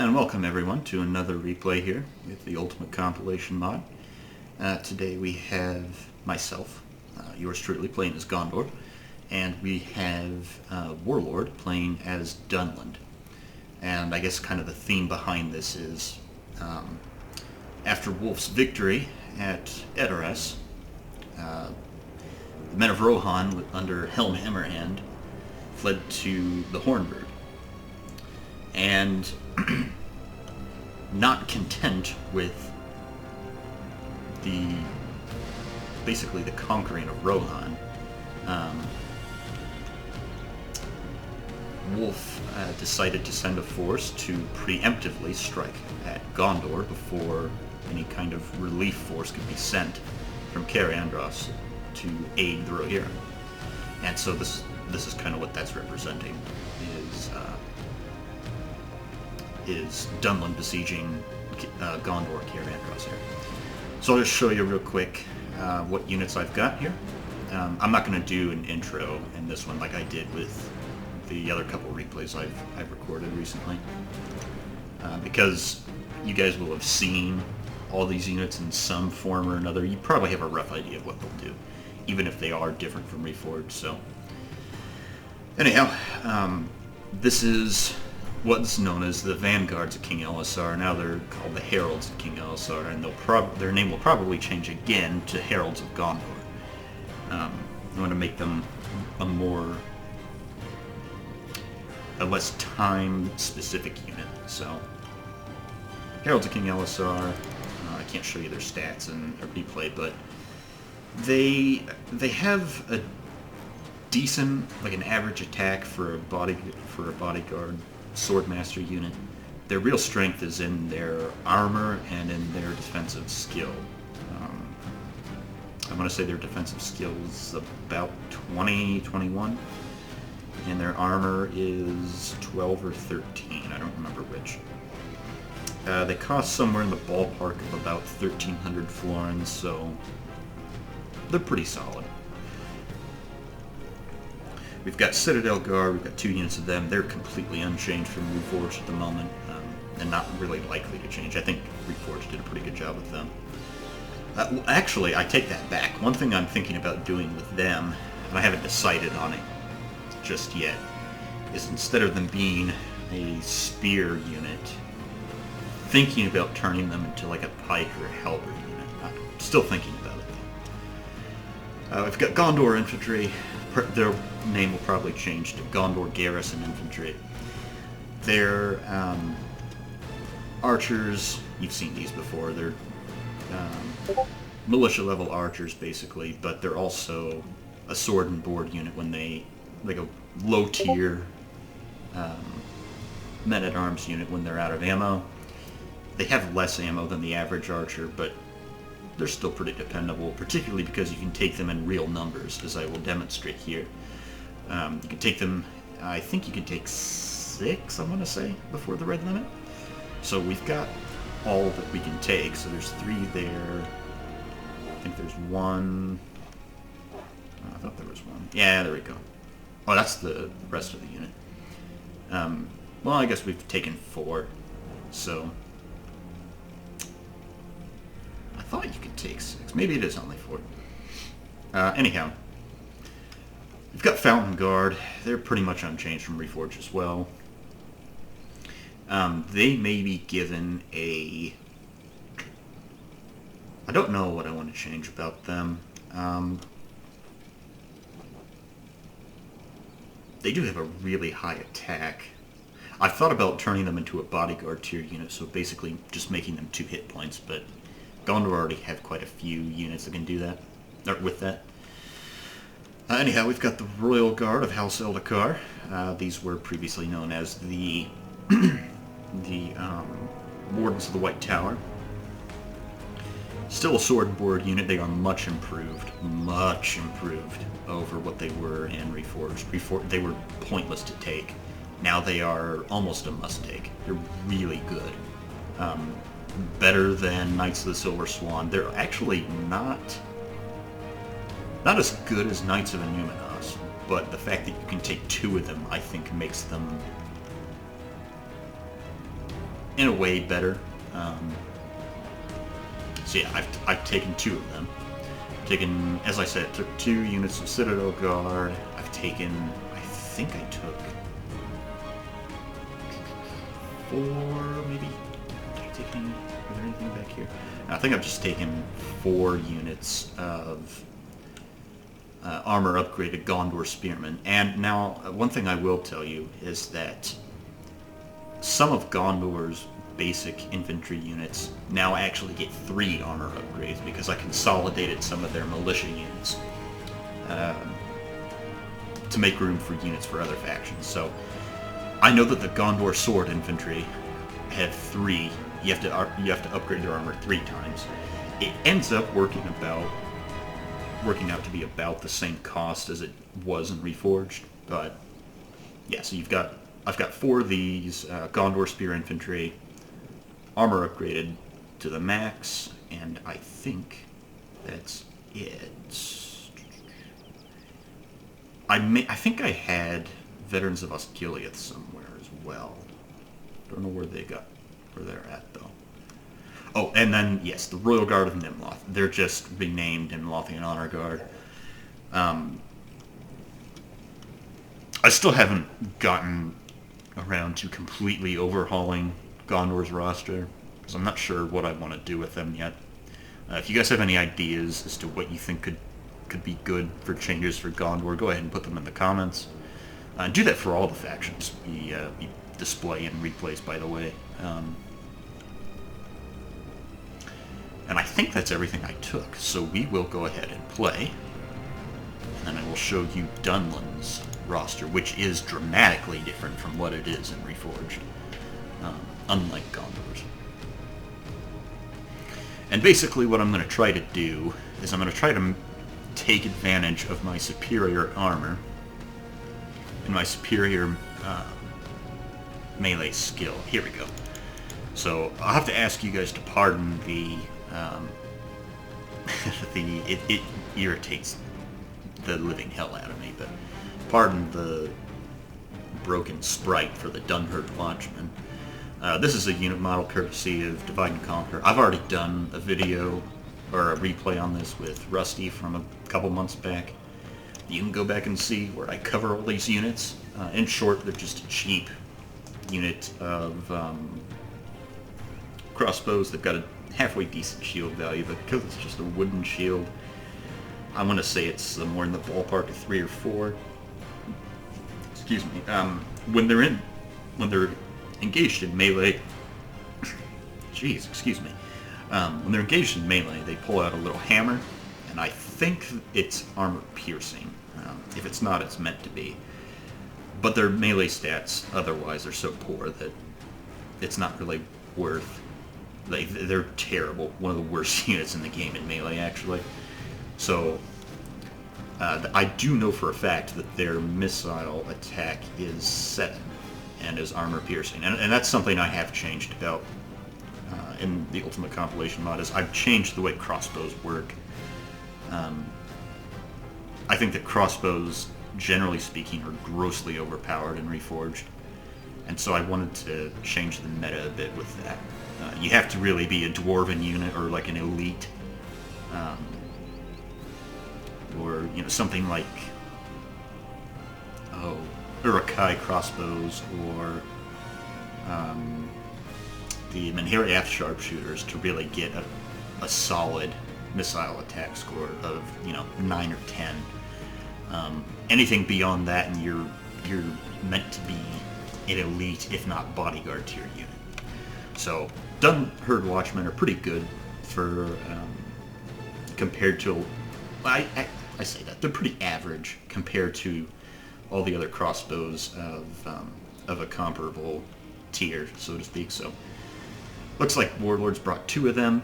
And welcome everyone to another replay here with the Ultimate Compilation Mod. Today we have myself, yours truly, playing as Gondor, and we have Warlord playing as Dunland. And I guess kind of the theme behind this is, after Wulf's victory at Edoras, the men of Rohan under Helm Hammerhand fled to the Hornburg. And not content with basically the conquering of Rohan, Wulf decided to send a force to preemptively strike at Gondor before any kind of relief force could be sent from Cair Andros to aid the Rohirrim. And so this is kind of what that's representing, is Dunland besieging Gondor, Cair Andros here. So I'll just show you real quick what units I've got here. I'm not going to do an intro in this one like I did with the other couple replays I've recorded recently, because you guys will have seen all these units in some form or another. You probably have a rough idea of what they'll do, even if they are different from Reforged. So anyhow, this is what's known as the Vanguards of King Elessar. Now they're called the Heralds of King Elessar, and their name will probably change again to Heralds of Gondor. I want to make them a less time-specific unit. So, Heralds of King Elessar, I can't show you their stats in a replay, but they have a decent, like an average attack for a bodyguard Swordmaster unit. Their real strength is in their armor and in their defensive skill. I want to say their defensive skill is about 20, 21, and their armor is 12 or 13. I don't remember which. They cost somewhere in the ballpark of about 1,300 florins, so they're pretty solid. We've got Citadel Guard, we've got 2 units of them. They're completely unchanged from Reforged at the moment, and not really likely to change. I think Reforged did a pretty good job with them. Actually, I take that back. One thing I'm thinking about doing with them, and I haven't decided on it just yet, is instead of them being a spear unit, thinking about turning them into like a pike or a halberd unit. I'm still thinking about it though. We've got Gondor Infantry. Their name will probably change to Gondor Garrison Infantry. They're archers. You've seen these before. They're militia-level archers, basically, but they're also a sword and board unit when like a low-tier men-at-arms unit when they're out of ammo. They have less ammo than the average archer, but they're still pretty dependable, particularly because you can take them in real numbers, as I will demonstrate here. You can take them, I think you can take 6, I want to say, before the red limit. So we've got all that we can take, so there's 3 there. I think there's 1. Oh, I thought there was 1. Yeah, there we go. Oh, that's the rest of the unit. Well, I guess we've taken 4, so I thought you could take 6. Maybe it is only 4. Anyhow, we've got Fountain Guard. They're pretty much unchanged from Reforged as well. They may be given a... I don't know what I want to change about them. They do have a really high attack. I've thought about turning them into a bodyguard tier unit, so basically just making them 2 hit points, but Gondor already have quite a few units that can do that, or with that. Anyhow, we've got the Royal Guard of House Eldakar. These were previously known as the Wardens of the White Tower. Still a sword and board unit. They are much improved over what they were in Reforged. They were pointless to take. Now they are almost a must-take. They're really good. Better than Knights of the Silver Swan. They're actually not as good as Knights of Innuminos, but the fact that you can take 2 of them, I think, makes them in a way better. So yeah, I've taken 2 of them. Taken, as I said, took 2 units of Citadel Guard. I've taken, I think I took 4, maybe. Did I take any? Is there anything back here? No, I think I've just taken 4 units of armor upgraded Gondor Spearmen. And now, one thing I will tell you is that some of Gondor's basic infantry units now actually get 3 armor upgrades because I consolidated some of their militia units to make room for units for other factions. So I know that the Gondor sword infantry have 3. You have to upgrade their armor 3 times. It ends up working out to be about the same cost as it was in Reforged, but yeah. So I've got 4 of these Gondor spear infantry, armor upgraded to the max, and I think that's it. I think I had Veterans of Osgiliath somewhere as well. Don't know where they're at though. Oh, and then yes, the Royal Guard of Nimloth. They're just renamed Nimlothian Honor Guard. I still haven't gotten around to completely overhauling Gondor's roster, because I'm not sure what I want to do with them yet. If you guys have any ideas as to what you think could be good for changes for Gondor, go ahead and put them in the comments. Do that for all the factions. We display and replays, by the way. And I think that's everything I took, so we will go ahead and play. And then I will show you Dunland's roster, which is dramatically different from what it is in Reforged, unlike Gondor's. And basically what I'm going to try to do is I'm going to try to take advantage of my superior armor and my superior melee skill. Here we go. So I'll have to ask you guys to pardon the it irritates the living hell out of me, but pardon the broken sprite for the Dunherd Watchman. This is a unit model courtesy of Divide and Conquer. I've already done a video or a replay on this with Rusty from a couple months back. You can go back and see where I cover all these units. In short, they're just a cheap unit of crossbows. They've got a halfway decent shield value, but because it's just a wooden shield, I want to say it's more in the ballpark of 3 or 4. Excuse me. When they're engaged in melee, jeez, excuse me. When they're engaged in melee, they pull out a little hammer, and I think it's armor piercing. If it's not, it's meant to be. But their melee stats otherwise are so poor that it's not really worth. They're terrible. One of the worst units in the game in melee, actually. So I do know for a fact that their missile attack is 7 and is armor piercing, and that's something I have changed about in the Ultimate Compilation Mod. Is I've changed the way crossbows work. I think that crossbows, generally speaking, are grossly overpowered in Reforged, and so I wanted to change the meta a bit with that. You have to really be a dwarven unit or like an elite, or something like Uruk-hai crossbows or the Menhiriath sharpshooters to really get a solid missile attack score of 9 or 10. Anything beyond that, and you're meant to be an elite, if not bodyguard tier unit. So Dunherd Watchmen are pretty good for compared to. I say that they're pretty average compared to all the other crossbows of a comparable tier, so to speak. So looks like Warlords brought 2 of them.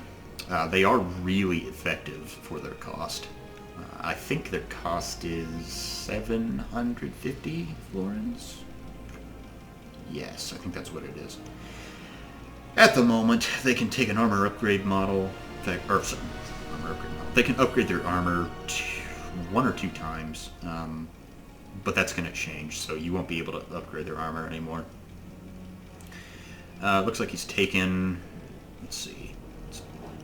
They are really effective for their cost. I think their cost is 750 florins. Yes, I think that's what it is. At the moment, they can take an armor upgrade model. They can upgrade their armor 1 or 2 times, but that's going to change, so you won't be able to upgrade their armor anymore. Looks like he's taken... Let's see. Let's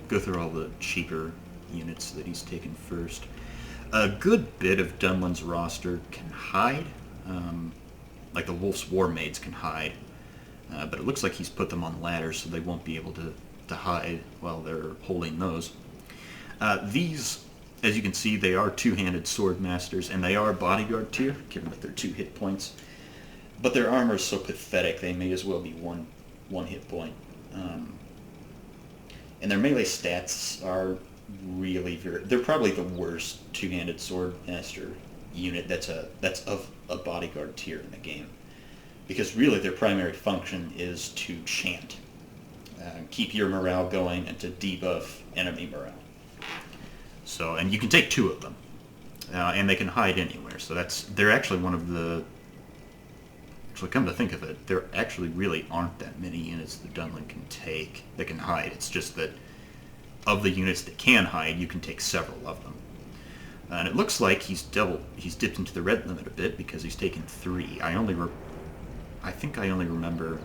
go through all the cheaper units that he's taken first. A good bit of Dunland's roster can hide. Like the Wolf's War Maids can hide. But it looks like he's put them on ladders, so they won't be able to hide while they're holding those. These, as you can see, they are two-handed sword masters, and they are bodyguard tier, given that they're 2 hit points. But their armor is so pathetic, they may as well be one hit point. And their melee stats are really they're probably the worst two-handed sword master unit that's of a bodyguard tier in the game. Because really their primary function is to chant. Keep your morale going and to debuff enemy morale. So, and you can take 2 of them. And they can hide anywhere. So they're actually one of the... Actually, come to think of it, there actually really aren't that many units that Dunland can take that can hide. It's just that of the units that can hide, you can take several of them. And it looks like he's dipped into the red limit a bit because he's taken 3. I think I only remember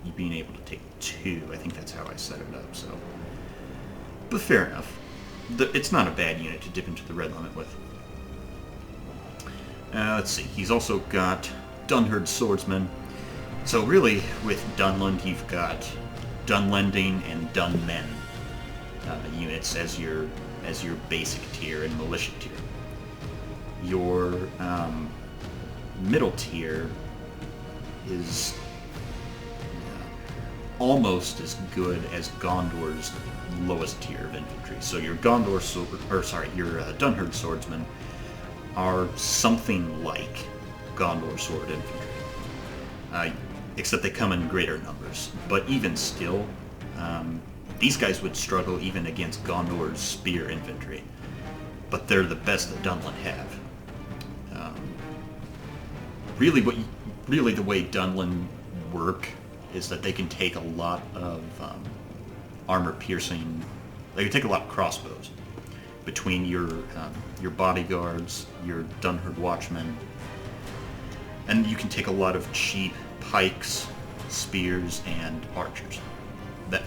you being able to take 2. I think that's how I set it up, so... But fair enough. It's not a bad unit to dip into the red limit with. Let's see, he's also got Dunherd Swordsman. So really, with Dunland, you've got Dunlending and Dunmen units as your basic tier and militia tier. Your middle tier is almost as good as Gondor's lowest tier of infantry. So your your Dunherd Swordsmen are something like Gondor sword infantry, except they come in greater numbers. But even still, these guys would struggle even against Gondor's spear infantry. But they're the best that Dunland have. Really the way Dunland work is that they can take a lot of armor-piercing... They can take a lot of crossbows between your bodyguards, your Dunherd Watchmen, and you can take a lot of cheap pikes, spears, and archers. That,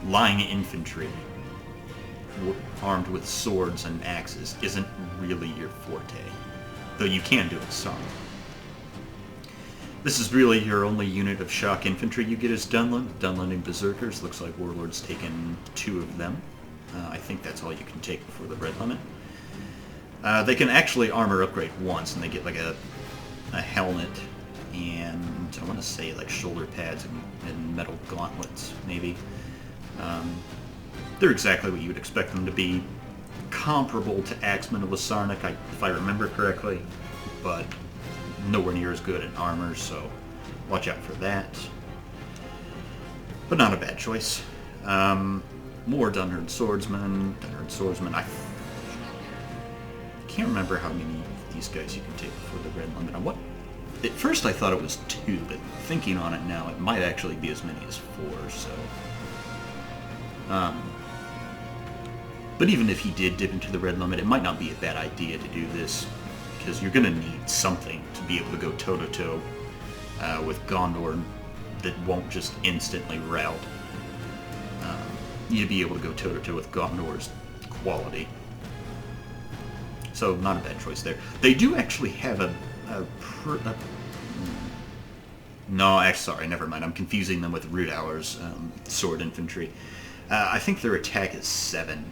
lying infantry armed with swords and axes isn't really your forte, though you can do it some. This is really your only unit of shock infantry you get as Dunland. Dunlanding Berserkers. Looks like Warlord's taken 2 of them. I think that's all you can take before the red limit. They can actually armor upgrade once, and they get like a helmet and I want to say like shoulder pads and metal gauntlets, maybe. They're exactly what you would expect them to be. Comparable to Axemen of Lasarnik, if I remember correctly, but nowhere near as good in armor, so watch out for that. But not a bad choice. More Dunherd Swordsmen. I can't remember how many of these guys you can take before the red limit. At first I thought it was 2, but thinking on it now, it might actually be as many as 4, so... But even if he did dip into the red limit, it might not be a bad idea to do this, because you're going to need something to be able to go toe-to-toe with Gondor that won't just instantly rout. You need to be able to go toe-to-toe with Gondor's quality. So, not a bad choice there. They do actually have no, actually, sorry, never mind. I'm confusing them with Root Hour's sword infantry. I think their attack is 7.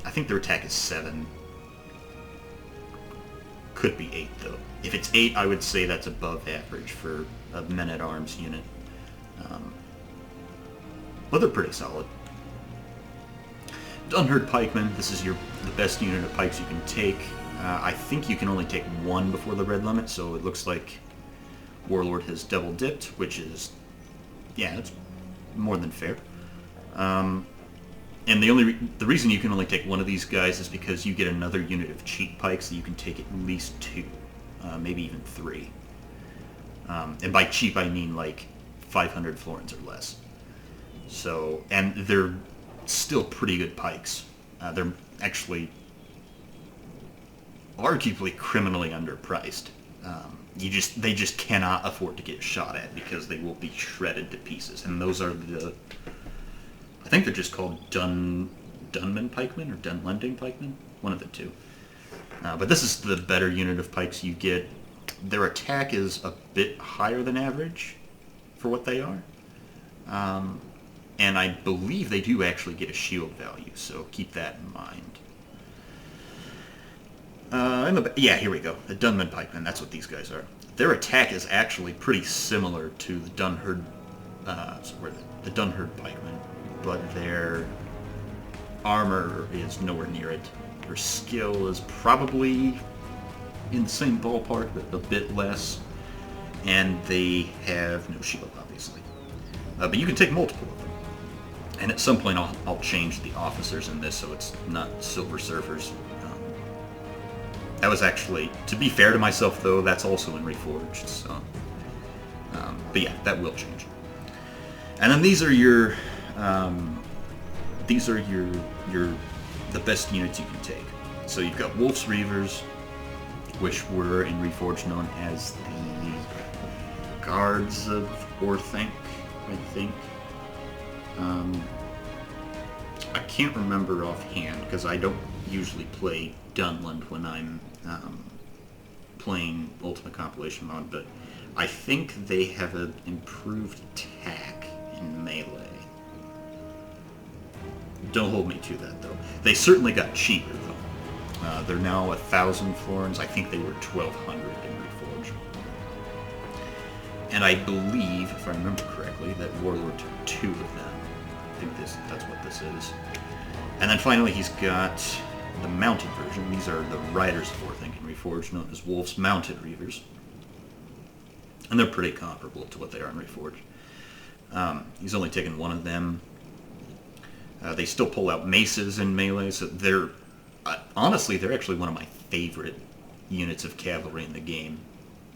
I think their attack is 7. Could be 8, though. If it's 8, I would say that's above average for a men-at-arms unit. But they're pretty solid. Dunherd Pikemen, this is the best unit of pikes you can take. I think you can only take 1 before the red limit, so it looks like Warlord has double dipped, which is, yeah, it's more than fair. And the reason you can only take 1 of these guys is because you get another unit of cheap pikes that you can take at least 2, maybe even 3. And by cheap I mean like 500 florins or less. So, and they're still pretty good pikes. They're actually arguably criminally underpriced. They just cannot afford to get shot at because they will be shredded to pieces. And those are I think they're just called Dunman pikemen or Dunlending pikemen, one of the two. But this is the better unit of pikes you get. Their attack is a bit higher than average for what they are. And I believe they do actually get a shield value, so keep that in mind. Yeah, here we go. The Dunman pikemen, that's what these guys are. Their attack is actually pretty similar to the Dunherd pikemen, but their armor is nowhere near it. Their skill is probably in the same ballpark, but a bit less. And they have no shield, obviously. But you can take multiple of them. And at some point I'll change the officers in this so it's not Silver Surfers. That was actually, to be fair to myself though, that's also in Reforged, so... but yeah, that will change. And then these are your... the best units you can take. So you've got Wulf's Reavers, which were in Reforged known as the Guards of Orthanc, I think. I can't remember offhand because I don't usually play Dunland when I'm playing Ultimate Compilation Mod, but I think they have an improved attack in melee. Don't hold me to that, though. They certainly got cheaper, though. They're now 1,000 florins. I think they were 1,200 in Reforged. And I believe, if I remember correctly, that Warlord took 2 of them. I think that's what this is. And then finally he's got the mounted version. These are the Riders of Orthanc in Reforged, known as Wulf's Mounted Reavers. And they're pretty comparable to what they are in Reforged. He's only taken 1 of them. They still pull out maces in melee, so they're... honestly, they're actually one of my favorite units of cavalry in the game.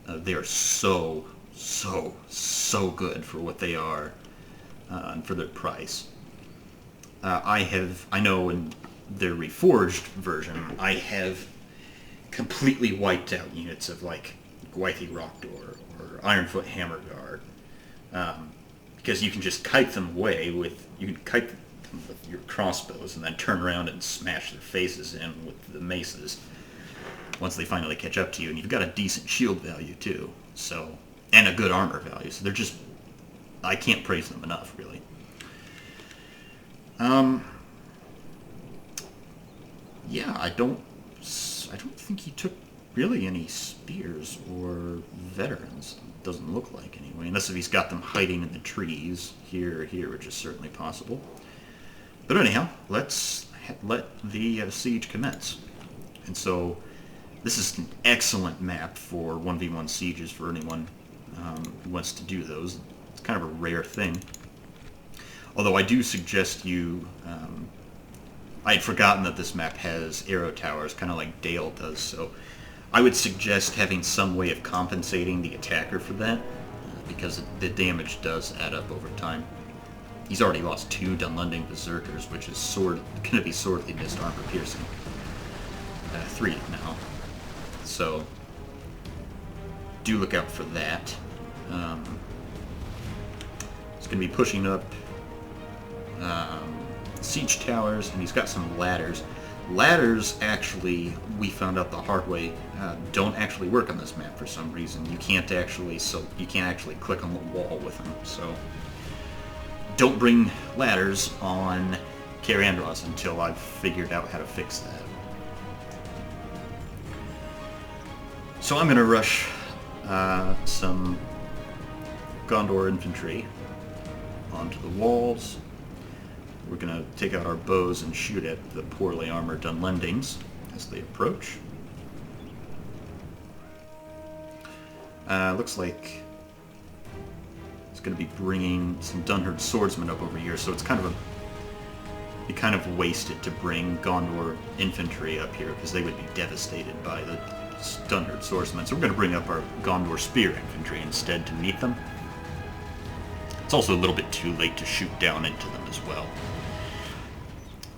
They are so good for what they are and for their price. I know in their Reforged version, I have completely wiped out units of like Gwythy Rockdoor or Ironfoot Hammerguard, because you can just kite them away with your crossbows and then turn around and smash their faces in with the maces once they finally catch up to you, and you've got a decent shield value too, so, and a good armor value, so they're just, I can't praise them enough, really. Yeah, I don't think he took really any spears or veterans. Doesn't look like, anyway, unless if he's got them hiding in the trees here, which is certainly possible. But anyhow, let's let the siege commence. And so, this is an excellent map for 1v1 sieges for anyone who wants to do those. It's kind of a rare thing. Although I do suggest you... I had forgotten that this map has arrow towers, kind of like Dale does, so I would suggest having some way of compensating the attacker for that, because the damage does add up over time. He's already lost 2 Dunlending Berserkers, which is going to be sorely missed armor piercing. 3 now. So, do look out for that. He's going to be pushing up siege towers, and he's got some ladders. Ladders, actually, we found out the hard way, don't actually work on this map for some reason. You can't actually click on the wall with them. So, don't bring ladders on Cair Andros until I've figured out how to fix that. So I'm going to rush some Gondor infantry onto the walls. We're going to take out our bows and shoot at the poorly armored Dunlendings as they approach. Looks like it's going to be bringing some Dunherd swordsmen up over here, so it's kind of wasted to bring Gondor infantry up here because they would be devastated by the Dunherd swordsmen. So we're going to bring up our Gondor spear infantry instead to meet them. It's also a little bit too late to shoot down into them as well.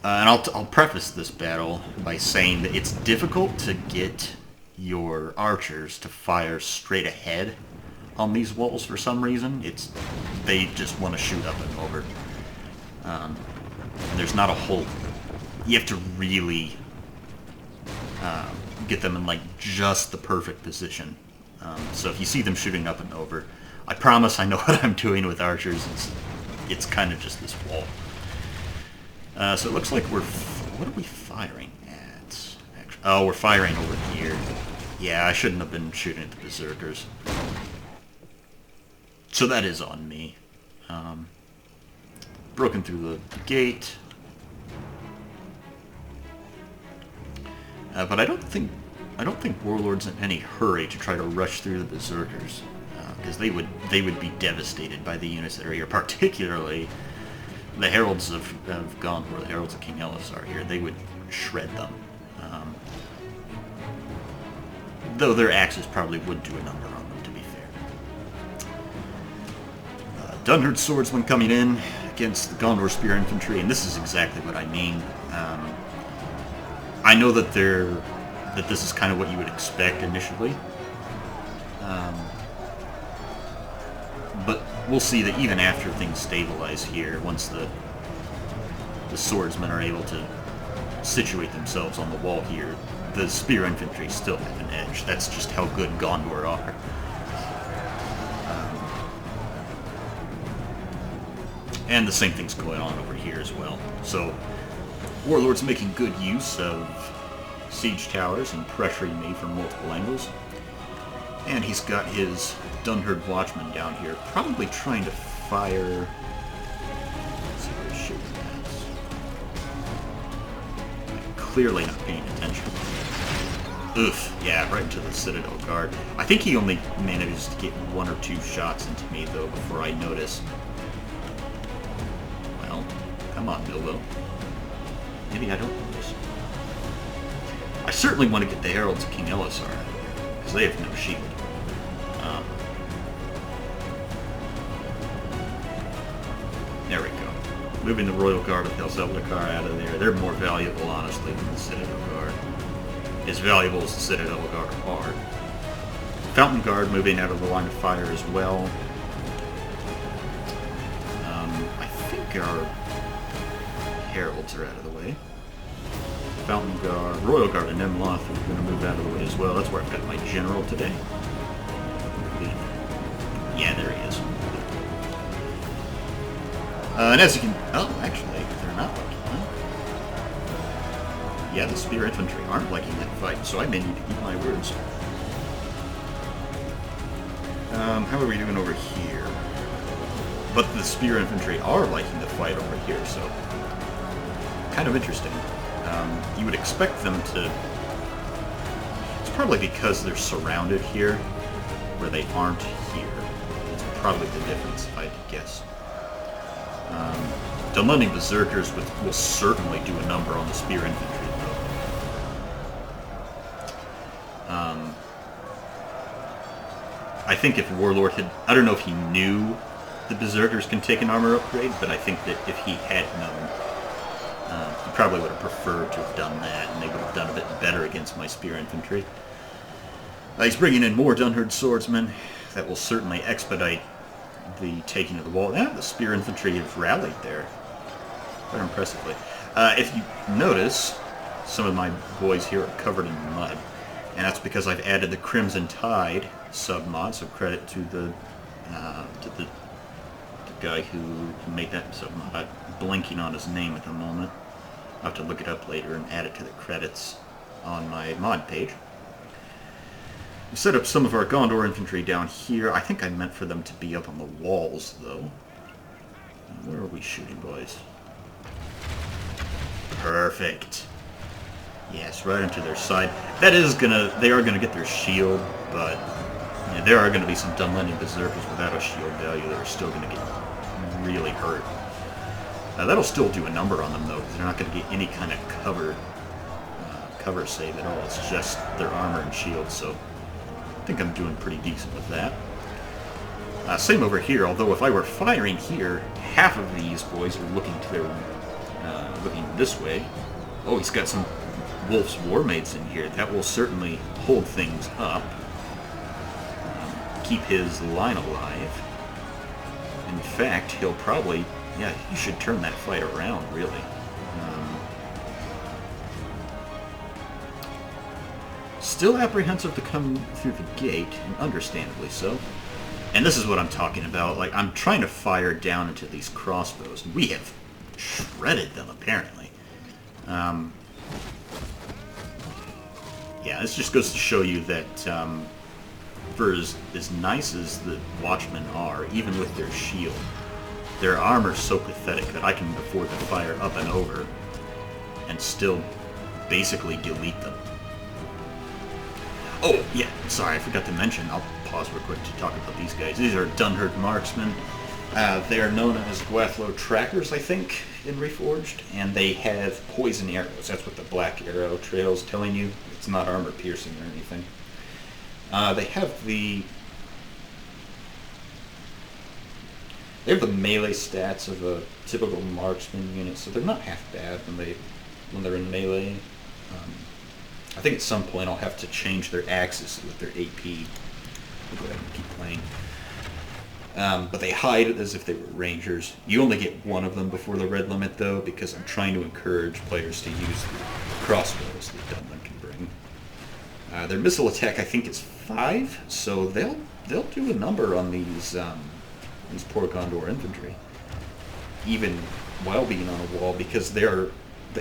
And I'll preface this battle by saying that it's difficult to get your archers to fire straight ahead on these walls for some reason. They just want to shoot up and over. And there's not a whole... You have to really get them in like just the perfect position. So if you see them shooting up and over, I promise I know what I'm doing with archers. It's kind of just this wall. So it looks like what are we firing at? Oh, we're firing over here. Yeah, I shouldn't have been shooting at the berserkers. So that is on me. Broken through the gate. But I don't think Warlord's in any hurry to try to rush through the berserkers, because they would be devastated by the units that are here, particularly the heralds of Gondor, the heralds of King Elessar here. They would shred them. Though their axes probably would do a number on them, to be fair. Dunland swordsmen coming in against the Gondor spear infantry, and this is exactly what I mean. I know that this is kind of what you would expect initially, but we'll see that even after things stabilize here, once the swordsmen are able to situate themselves on the wall here, the spear infantry still have an edge. That's just how good Gondor are. And the same thing's going on over here as well. So Warlord's making good use of siege towers and pressuring me from multiple angles. And he's got his Dunland watchman down here, probably trying to fire... Let's see where he's shooting at. Clearly not paying attention. Oof, yeah, right into the Citadel Guard. I think he only manages to get 1 or 2 shots into me, though, before I notice. Well, come on, Bilbo. Maybe I don't notice. I certainly want to get the heralds of King Elessar out of here, because they have no shield. There we go. Moving the Royal Guard of Helm out of there. They're more valuable, honestly, than the Citadel Guard. As valuable as the Citadel Guard are. Fountain Guard moving out of the line of fire as well. I think our heralds are out of the way. Fountain Guard, Royal Guard, and Nemloth are going to move out of the way as well. That's where I've got my general today. Yeah, there he is. And as you can... Oh, actually, they're not liking that. Yeah, the spear infantry aren't liking that fight, so I may need to eat my words. How are we doing over here? But the spear infantry are liking the fight over here, so... Kind of interesting. You would expect them to... It's probably because they're surrounded here, where they aren't here. It's probably the difference, if I had to guess. Dunland berserkers will certainly do a number on the spear infantry, though. I think if Warlord had... I don't know if he knew the berserkers can take an armor upgrade, but I think that if he had known, he probably would have preferred to have done that, and they would have done a bit better against my spear infantry. He's bringing in more Dunland swordsmen. That will certainly expedite the taking of the wall. Yeah, the spear infantry have rallied there quite impressively. If you notice, some of my boys here are covered in mud, and that's because I've added the Crimson Tide sub-mod, so credit to the guy who made that sub-mod. I'm blanking on his name at the moment. I'll have to look it up later and add it to the credits on my mod page. We set up some of our Gondor infantry down here. I think I meant for them to be up on the walls, though. Where are we shooting, boys? Perfect. Yes, right into their side. That is gonna... They are gonna get their shield, but... Yeah, there are gonna be some Dunland berserkers without a shield value that are still gonna get really hurt. That'll still do a number on them, though, because they're not gonna get any kind of cover save at all. It's just their armor and shield, so... I think I'm doing pretty decent with that. Same over here, although if I were firing here, half of these boys are looking to their... looking this way. Oh, he's got some Wulf's Warmates in here, that will certainly hold things up. Keep his line alive. In fact, he'll probably... yeah, he should turn that fight around, really. Still apprehensive to come through the gate, and understandably so. And this is what I'm talking about. Like, I'm trying to fire down into these crossbows, and we have shredded them, apparently. Yeah, this just goes to show you that for as nice as the Watchmen are, even with their shield, their armor's so pathetic that I can afford to fire up and over and still basically delete them. Oh, yeah, sorry, I forgot to mention, I'll pause real quick to talk about these guys. These are Dunland marksmen. They are known as Gwathlo trackers, I think, in Reforged, and they have poison arrows. That's what the black arrow trail's telling you. It's not armor piercing or anything. They have the melee stats of a typical marksman unit, so they're not half bad when they're in melee. I think at some point I'll have to change their axis with their AP. We'll go ahead and keep playing. But they hide as if they were rangers. You only get one of them before the red limit, though, because I'm trying to encourage players to use the crossbows that Dunland can bring. Their missile attack, I think, is 5, so they'll do a number on these poor Gondor infantry, even while being on a wall, because the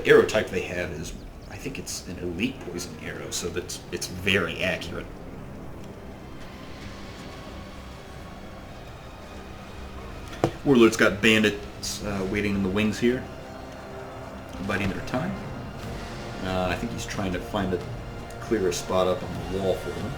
arrow type they have is, I think it's an elite poison arrow, so it's very accurate. Warlord's got bandits waiting in the wings here, biding their time. I think he's trying to find a clearer spot up on the wall for them.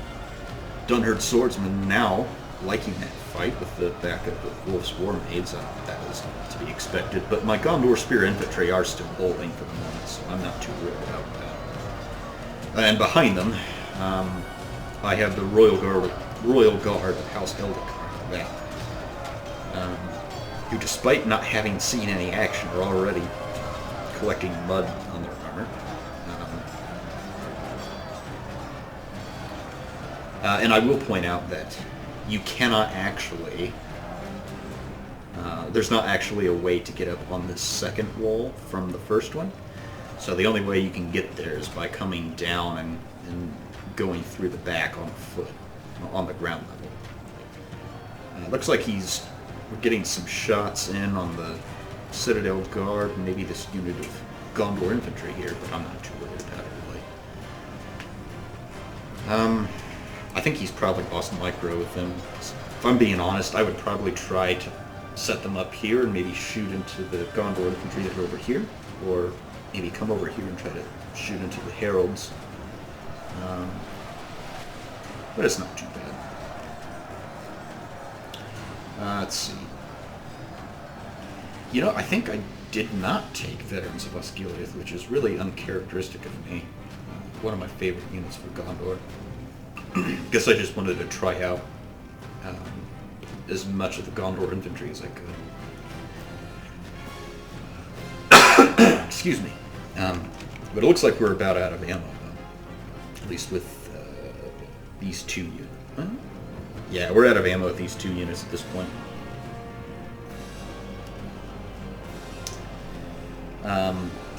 Dunland swordsman now liking that fight with the backup of Wulf's Warmaids. That was to be expected, but my Gondor Spear infantry are still holding for the moment, so I'm not too worried about that. And behind them, I have the Royal Guard of House Edgar, who, despite not having seen any action, are already collecting mud on their armor. And I will point out that you cannot actually... there's not actually a way to get up on this second wall from the first one. So the only way you can get there is by coming down and going through the back on foot, on the ground level. Looks like we're getting some shots in on the Citadel Guard, and maybe this unit of Gondor infantry here, but I'm not too worried about it, really. I think he's probably lost micro with them. If I'm being honest, I would probably try to set them up here and maybe shoot into the Gondor infantry that are over here, or maybe come over here and try to shoot into the heralds. But it's not too bad. Let's see. You know, I think I did not take Veterans of Osgiliath, which is really uncharacteristic of me. One of my favorite units for Gondor. Guess I just wanted to try out as much of the Gondor infantry as I could. Excuse me. But it looks like we're about out of ammo, though. At least with these two units. Huh? Yeah, we're out of ammo with these 2 units at this point.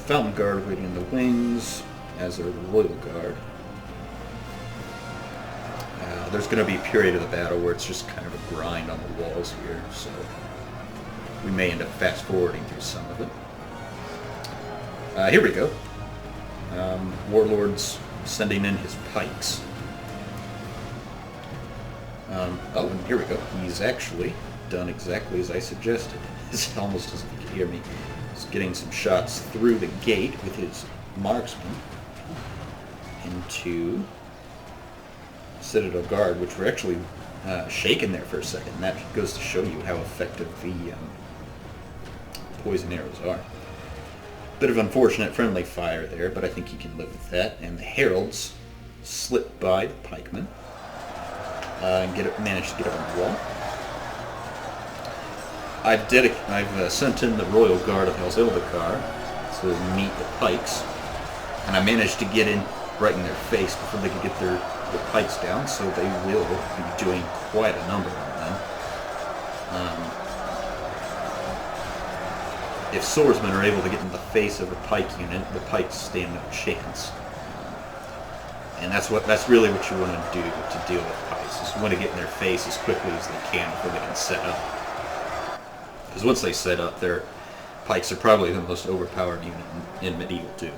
Fountain Guard waiting in the wings, as are the Royal Guard. There's going to be a period of the battle where it's just kind of a grind on the walls here, so we may end up fast-forwarding through some of it. Here we go. Warlord's sending in his pikes. Oh, and here we go. He's actually done exactly as I suggested. It's almost as if he could hear me. He's getting some shots through the gate with his marksman into Citadel Guard, which were actually shaken there for a second. And that goes to show you how effective the poison arrows are. Bit of unfortunate friendly fire there, but I think you can live with that. And the heralds slip by the pikemen. And managed to get up on the wall. I've sent in the Royal Guard of House Edgar to meet the pikes. And I managed to get in right in their face before they could get their pikes down, so they will be doing quite a number on them. If swordsmen are able to get in the face of a pike unit, the pikes stand no chance. And that's really what you want to do to deal with pikes, is you want to get in their face as quickly as they can before they can set up. Because once they set up, their pikes are probably the most overpowered unit in Medieval 2.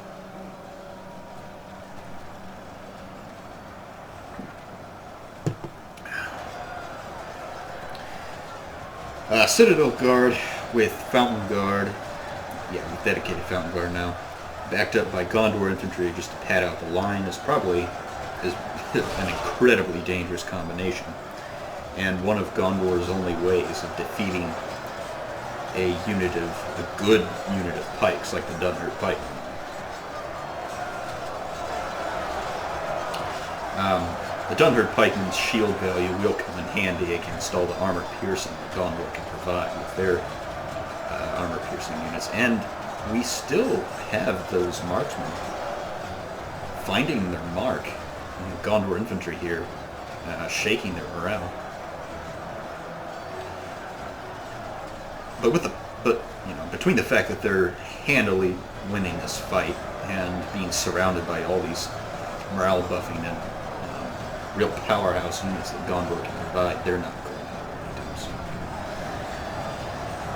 Citadel Guard with Fountain Guard. Yeah, with dedicated Fountain Guard now. Backed up by Gondor infantry just to pad out the line is probably an incredibly dangerous combination. And one of Gondor's only ways of defeating a good unit of pikes like the Dunland pike. The Dunland pikeman's shield value will come in handy against all the armor piercing that Gondor can provide with their armor piercing units. And we still have those marksmen finding their mark. Gondor infantry here, shaking their morale. But between the fact that they're handily winning this fight and being surrounded by all these morale buffing and real powerhouse units that Gondor can provide, they're not going anywhere anytime soon.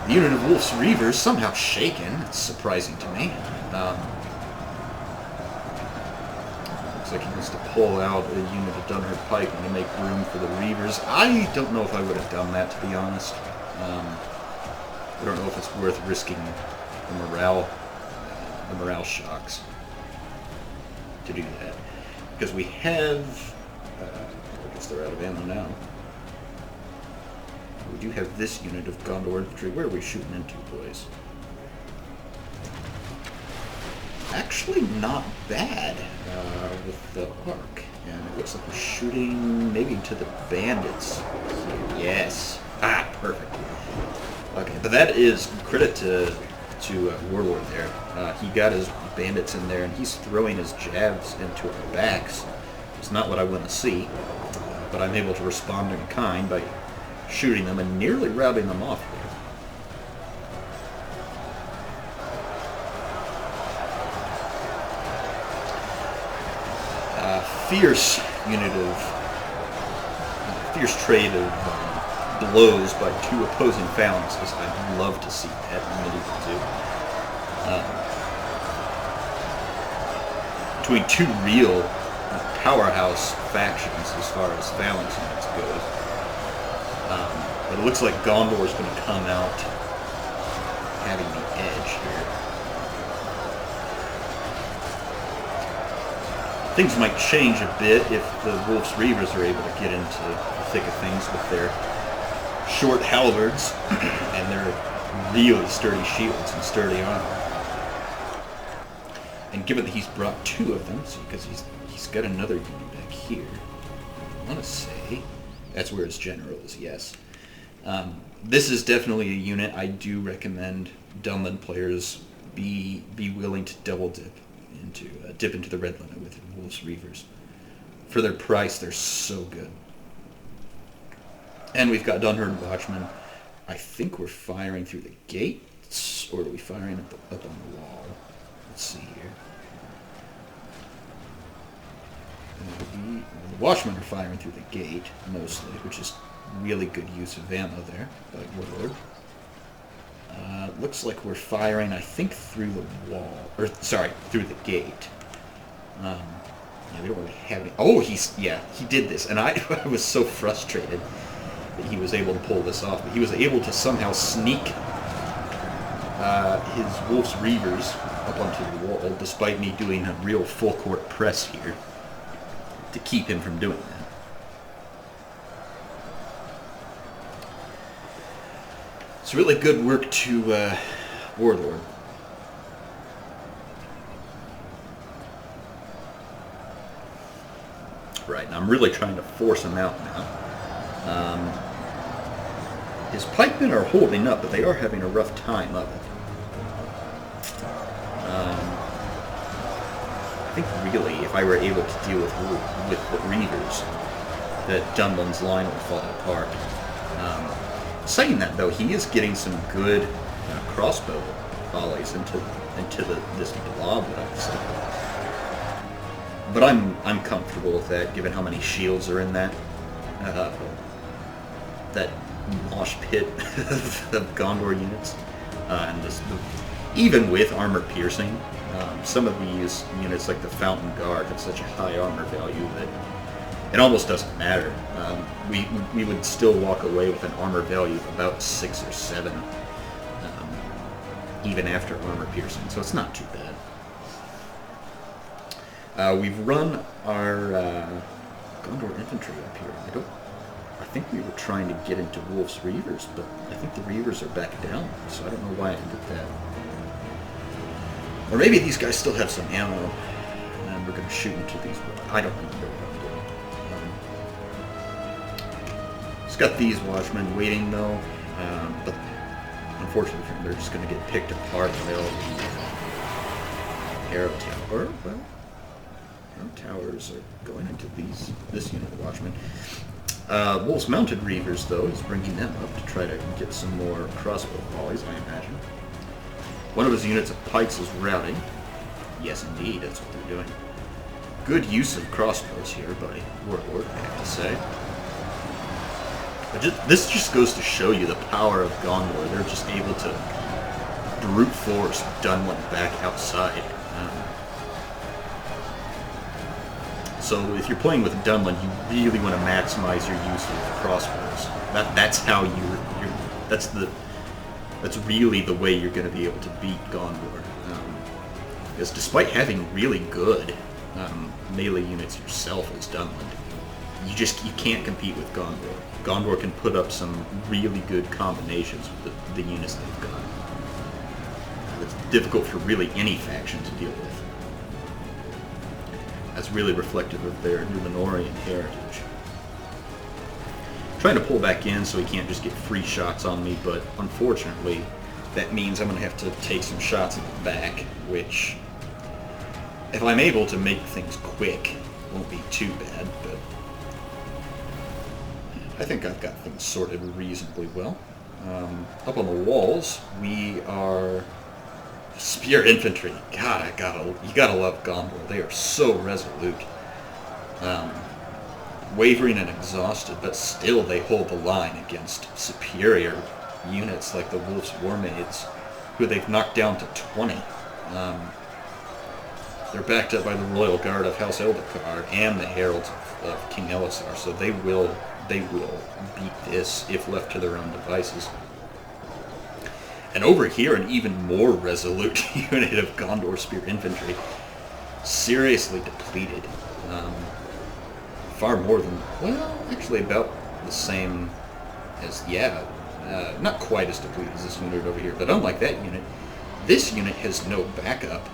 The unit of Wulf's Reavers somehow shaken. It's surprising to me. Looks like he wants to pull out a unit of Dunland pikemen to make room for the Reavers. I don't know if I would have done that, to be honest. I don't know if it's worth risking the morale shocks to do that, because we have. I guess they're out of ammo now. We do have this unit of Gondor infantry. Where are we shooting into, boys? Actually, not bad with the arc, and it looks like we're shooting maybe to the bandits. Yes. Perfect. Okay, but that is credit to Warlord there. He got his bandits in there, and he's throwing his jabs into our backs. It's not what I want to see, but I'm able to respond in kind by shooting them and nearly routing them off there. Fierce trade of blows by two opposing phalanxes. I'd love to see that in Medieval 2. Between two real powerhouse factions as far as phalanx units goes. But it looks like Gondor is going to come out having the edge here. Things might change a bit if the Wulf's Reavers are able to get into the thick of things with their short halberds and their really sturdy shields and sturdy armor. And given that he's brought two of them, because he's got another unit back here, I want to say that's where his general is. Yes, this is definitely a unit I do recommend Dunland players be willing to double dip into the red limit with Wulf's Reavers. For their price, they're so good. And we've got Dunland Watchmen. I think we're firing through the gates, or are we firing up on the wall? Let's see here. The Watchmen are firing through the gate, mostly, which is really good use of ammo there by Warlord. Looks like we're firing, I think, through the wall. Through the gate. Yeah, we don't really have any... Oh, he did this, and I was so frustrated that he was able to pull this off, but he was able to somehow sneak his Wulf's Reavers up onto the wall, despite me doing a real full-court press here to keep him from doing that. It's really good work to Warlord. Right, and I'm really trying to force him out now. His pikemen are holding up, but they are having a rough time of it. I think really, if I were able to deal with the Reavers, that Dunland's line would fall apart. Saying that though, he is getting some good crossbow volleys into this blob that I've set. But I'm comfortable with that, given how many shields are in that mosh pit of Gondor units, and even with armor piercing, some of these units, like the Fountain Guard, have such a high armor value that it almost doesn't matter. We would still walk away with an armor value of about 6 or 7, even after armor piercing, so it's not too bad. We've run our Gondor infantry up here. I think we were trying to get into Wulf's Reavers, but I think the Reavers are back down, so I don't know why I did that. Or maybe these guys still have some ammo, and we're going to shoot into these. I don't remember what I'm doing. It's got these watchmen waiting, though, but unfortunately for them, they're just going to get picked apart by all the arrow tower. Well, arrow towers are going into this unit of watchmen. Wolf's Mounted Reavers, though, is bringing them up to try to get some more crossbow volleys, I imagine. One of his units of pikes is routing. Yes, indeed, that's what they're doing. Good use of crossbows here by Warlord, I have to say. But this just goes to show you the power of Gondor. They're just able to brute force Dunland back outside. So if you're playing with Dunland, you really want to maximize your use of crossbows. That's how that's really the way you're going to be able to beat Gondor. Because despite having really good melee units yourself as Dunland, you can't compete with Gondor. Gondor can put up some really good combinations with the units they've got. It's difficult for really any faction to deal with. That's really reflective of their Numenorian heritage. Trying to pull back in so he can't just get free shots on me, but unfortunately that means I'm going to have to take some shots at the back, which, if I'm able to make things quick, won't be too bad, but I think I've got things sorted reasonably well. Up on the walls, we are Spear Infantry. God, you gotta love Gondor. They are so resolute. Wavering and exhausted, but still they hold the line against superior units like the Wulf's War Maids, who they've knocked down to 20. They're backed up by the Royal Guard of House Eldacar and the Heralds of King Elisar, so they will beat this if left to their own devices. And over here, an even more resolute unit of Gondor Spear Infantry, seriously depleted. Far more than, well, actually about the same as, not quite as depleted as this unit over here, but unlike that unit, this unit has no backup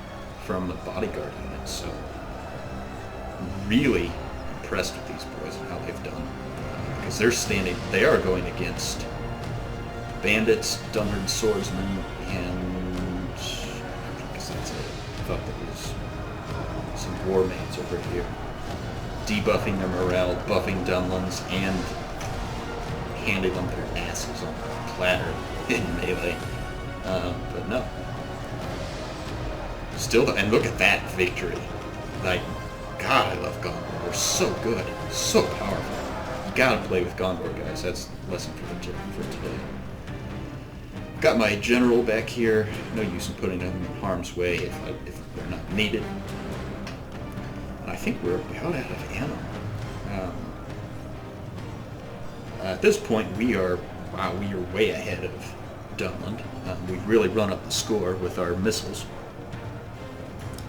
from the bodyguard unit, so really impressed with these boys and how they've done. Because they are going against bandits, Dunland swordsmen, and I guess that's it. I thought there was some war maids over here. Debuffing their morale, buffing Dunlands, and handing them their asses on a platter in melee. But no. Still, and look at that victory. Like, God, I love Gondor. They're so good, so powerful. You gotta play with Gondor, guys. That's a lesson for today. Got my general back here. No use in putting them in harm's way if they're not needed. And I think we're about out of ammo. At this point, we are way ahead of Dunland. We've really run up the score with our missiles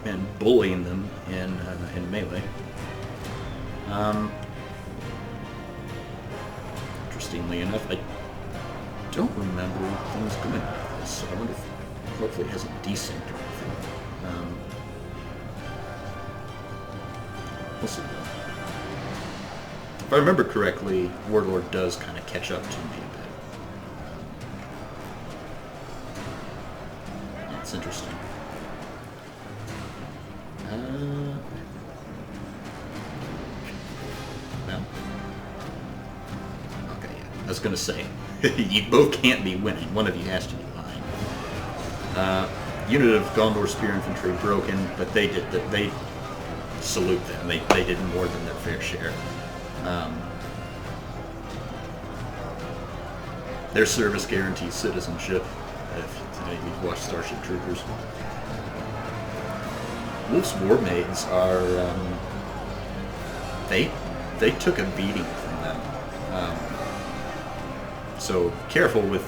and bullying them in melee. Interestingly enough, I don't remember things going like this, so I wonder if hopefully it hasn't desynced or anything. We'll see. If I remember correctly, Warlord does kind of catch up to me a bit. That's interesting. Well. Okay, yeah. I was going to say, you both can't be winning. One of you has to be lying. Unit of Gondor Spear Infantry broken, but they salute them. They did more than their fair share. Their service guarantees citizenship, if any of you watch Starship Troopers. Wulf's War Maids are, they took a beating from them. So careful with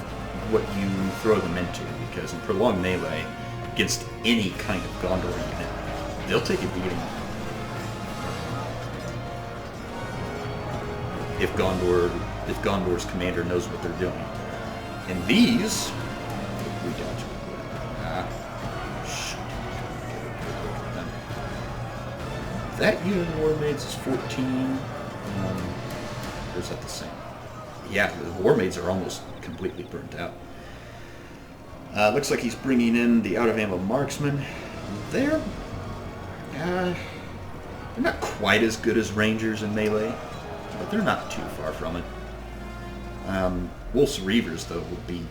what you throw them into, because in prolonged melee, against any kind of Gondor unit, they'll take a beating. If Gondor's commander knows what they're doing. And these, we don't. That unit of War Maids is 14. Or is that the same? Yeah, the War Maids are almost completely burnt out. Looks like he's bringing in the out-of-ammo marksmen. They're not quite as good as Rangers in melee, but they're not too far from it. Wulf's Reavers, though, will be...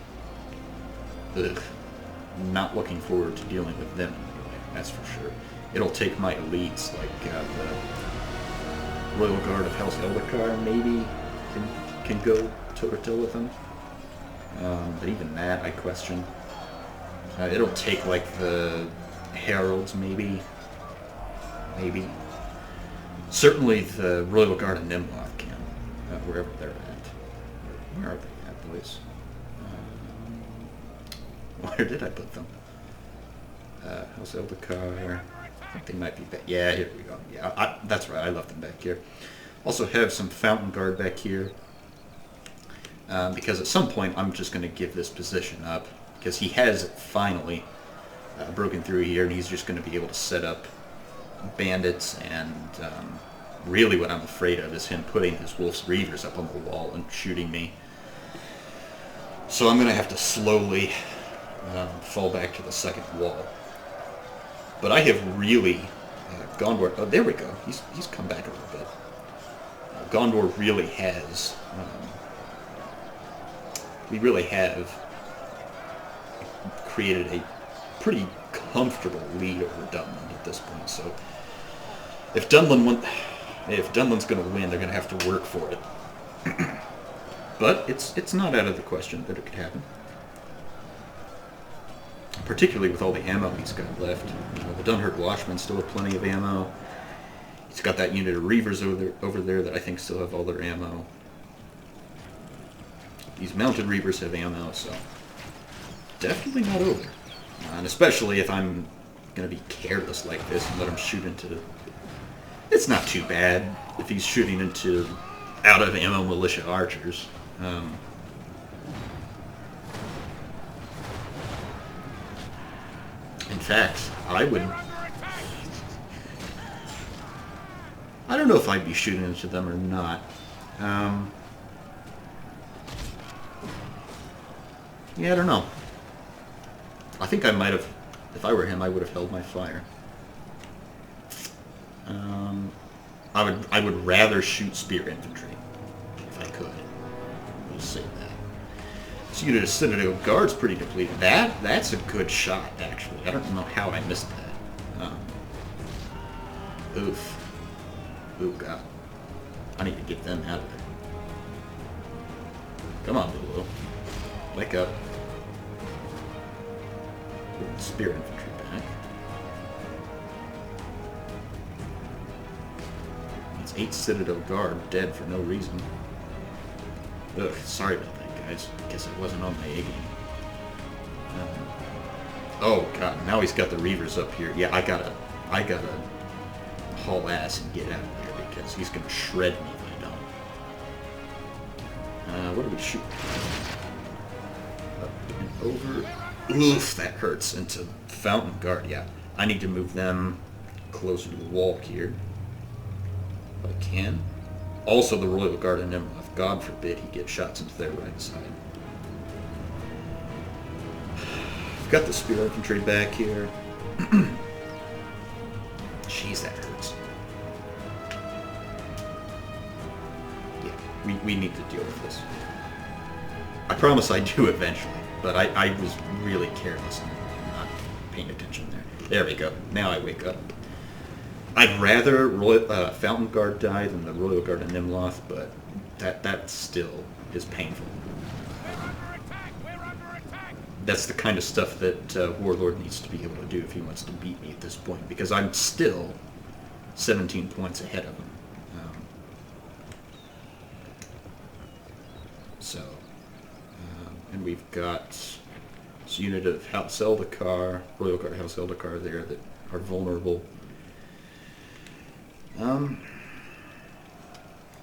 not looking forward to dealing with them in melee, that's for sure. It'll take my elites, like the Royal Guard of Helm Hammerhand, maybe, can go toe-to-toe with them. But even that, I question. It'll take, like, the Heralds, maybe. Maybe. Certainly the Royal Guard of Nimloth can, wherever they're at. Where are they at, boys? Where did I put them? House Eldakar. I think they might be back. Yeah, here we go. Yeah, that's right. I left them back here. Also have some Fountain Guard back here. Because at some point I'm just going to give this position up. Because he has finally broken through here, and he's just going to be able to set up bandits, and really what I'm afraid of is him putting his Wulf's Reavers up on the wall and shooting me. So I'm going to have to slowly fall back to the second wall. But I have really... Gondor... Oh, there we go. He's come back a little bit. Gondor really has... we really have created a pretty comfortable lead over Dunland at this point. So if Dunland's going to win, they're going to have to work for it. But it's not out of the question that it could happen. Particularly with all the ammo he's got left. The Dunhurt Watchmen still have plenty of ammo. He's got that unit of Reavers over there that I think still have all their ammo. These mounted Reavers have ammo, so definitely not over. And especially if I'm going to be careless like this and let him shoot into... It's not too bad if he's shooting into out-of-ammo militia archers. In fact, I don't know if I'd be shooting into them or not. Yeah, I don't know. I think I might have, if I were him, I would have held my fire. I would rather shoot spear infantry, if I could. We'll say that. This unit of Citadel Guard's pretty depleted. That's a good shot, actually. I don't know how I missed that. Oof. Ooh, God. I need to get them out of there. Come on, Bilbo. Wake up. Put the spear infantry back. It's 8 Citadel Guard dead for no reason. Ugh, sorry about that, guys. Guess it wasn't on my A game. Oh god, now he's got the Reavers up here. Yeah, I gotta haul ass and get out of there because he's gonna shred me if I don't. What do we shoot? Up and over. Oof, that hurts. Into Fountain Guard, yeah. I need to move them closer to the wall here. If I can. Also the Royal Guard of Nimroth. God forbid he gets shots into their right side. Got the spear infantry back here. Jeez, that hurts. Yeah, we need to deal with this. I promise I do eventually, but I was really careless and not paying attention there. There we go. Now I wake up. I'd rather Fountain Guard die than the Royal Guard of Nimloth, but that still is painful. That's the kind of stuff that Warlord needs to be able to do if he wants to beat me at this point, because I'm still 17 points ahead of him. And we've got this unit of House Eldakar, Royal Guard House Eldakar there that are vulnerable.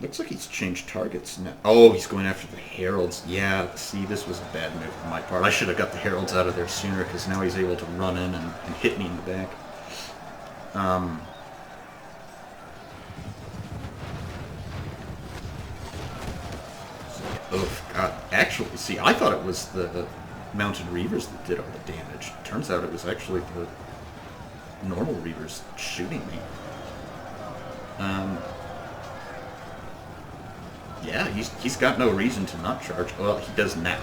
Looks like he's changed targets now. Oh, he's going after the Heralds. Yeah, see, this was a bad move on my part. I should have got the Heralds out of there sooner, because now he's able to run in and hit me in the back. Oh, God. Actually, see, I thought it was the Mounted Reavers that did all the damage. Turns out it was actually the normal Reavers shooting me. Yeah, he's got no reason to not charge. Well, he does now.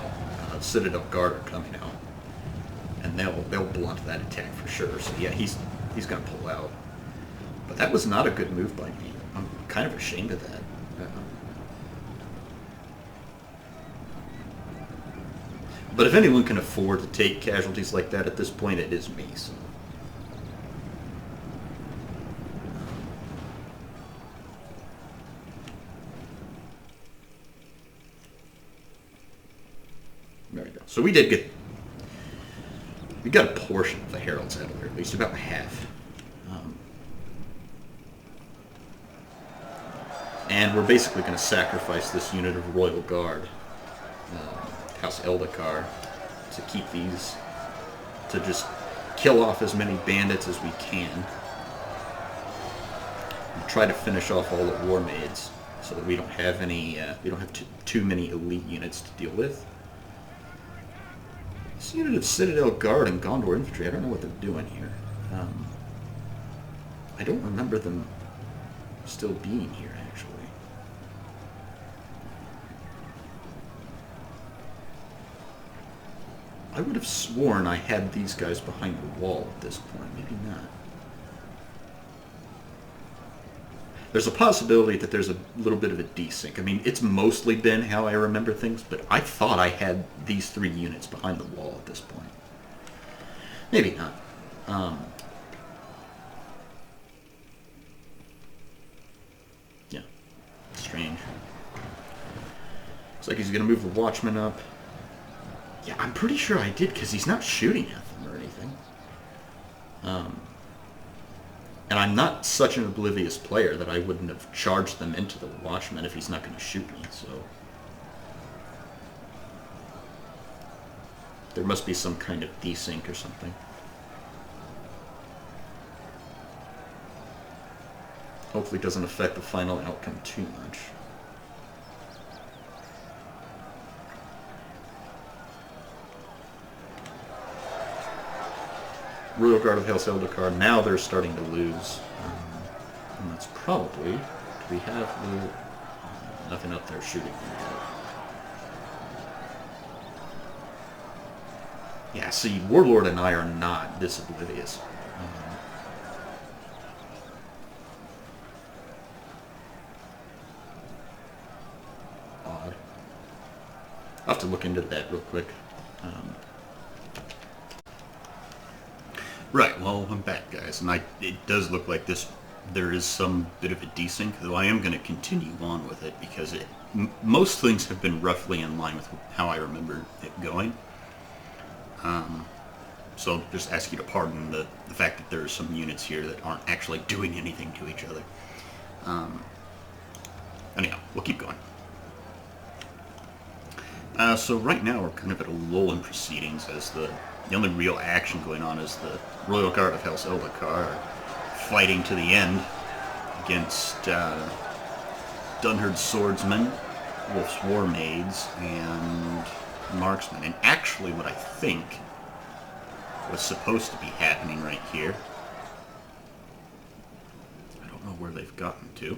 Citadel Guard are coming out, and they'll blunt that attack for sure. So yeah, he's gonna pull out. But that was not a good move by me. I'm kind of ashamed of that. But if anyone can afford to take casualties like that at this point, it is me. So. There we go. So we got a portion of the Heralds out of there, at least about half. And we're basically going to sacrifice this unit of Royal Guard, House Eldakar, to keep these, to just kill off as many bandits as we can. And try to finish off all the War Maids, so that we don't have any, we don't have too many elite units to deal with. This unit of Citadel Guard and Gondor Infantry, I don't know what they're doing here. I don't remember them still being here, actually. I would have sworn I had these guys behind the wall at this point. Maybe not. There's a possibility that there's a little bit of a desync. I mean, it's mostly been how I remember things, but I thought I had these 3 units behind the wall at this point. Maybe not. Yeah. Strange. Looks like he's going to move the Watchman up. Yeah, I'm pretty sure I did, because he's not shooting at them or anything. And I'm not such an oblivious player that I wouldn't have charged them into the Watchman if he's not going to shoot me, so... There must be some kind of desync or something. Hopefully it doesn't affect the final outcome too much. Royal Guard of House Eldakar, now they're starting to lose. And that's probably... Do we have the... nothing up there shooting them yet. Yeah, see, Warlord and I are not this oblivious. Odd. I'll have to look into that real quick. Right, well, I'm back, guys, and it does look like there is some bit of a desync, though I am going to continue on with it, because most things have been roughly in line with how I remember it going. So I'll just ask you to pardon the fact that there are some units here that aren't actually doing anything to each other. Anyhow, we'll keep going. So right now we're kind of at a lull in proceedings, as the only real action going on is the Royal Guard of House Eldakar fighting to the end against Dunherd's swordsmen, Wulf's war maids, and marksmen. And actually what I think was supposed to be happening right here know where they've gotten to,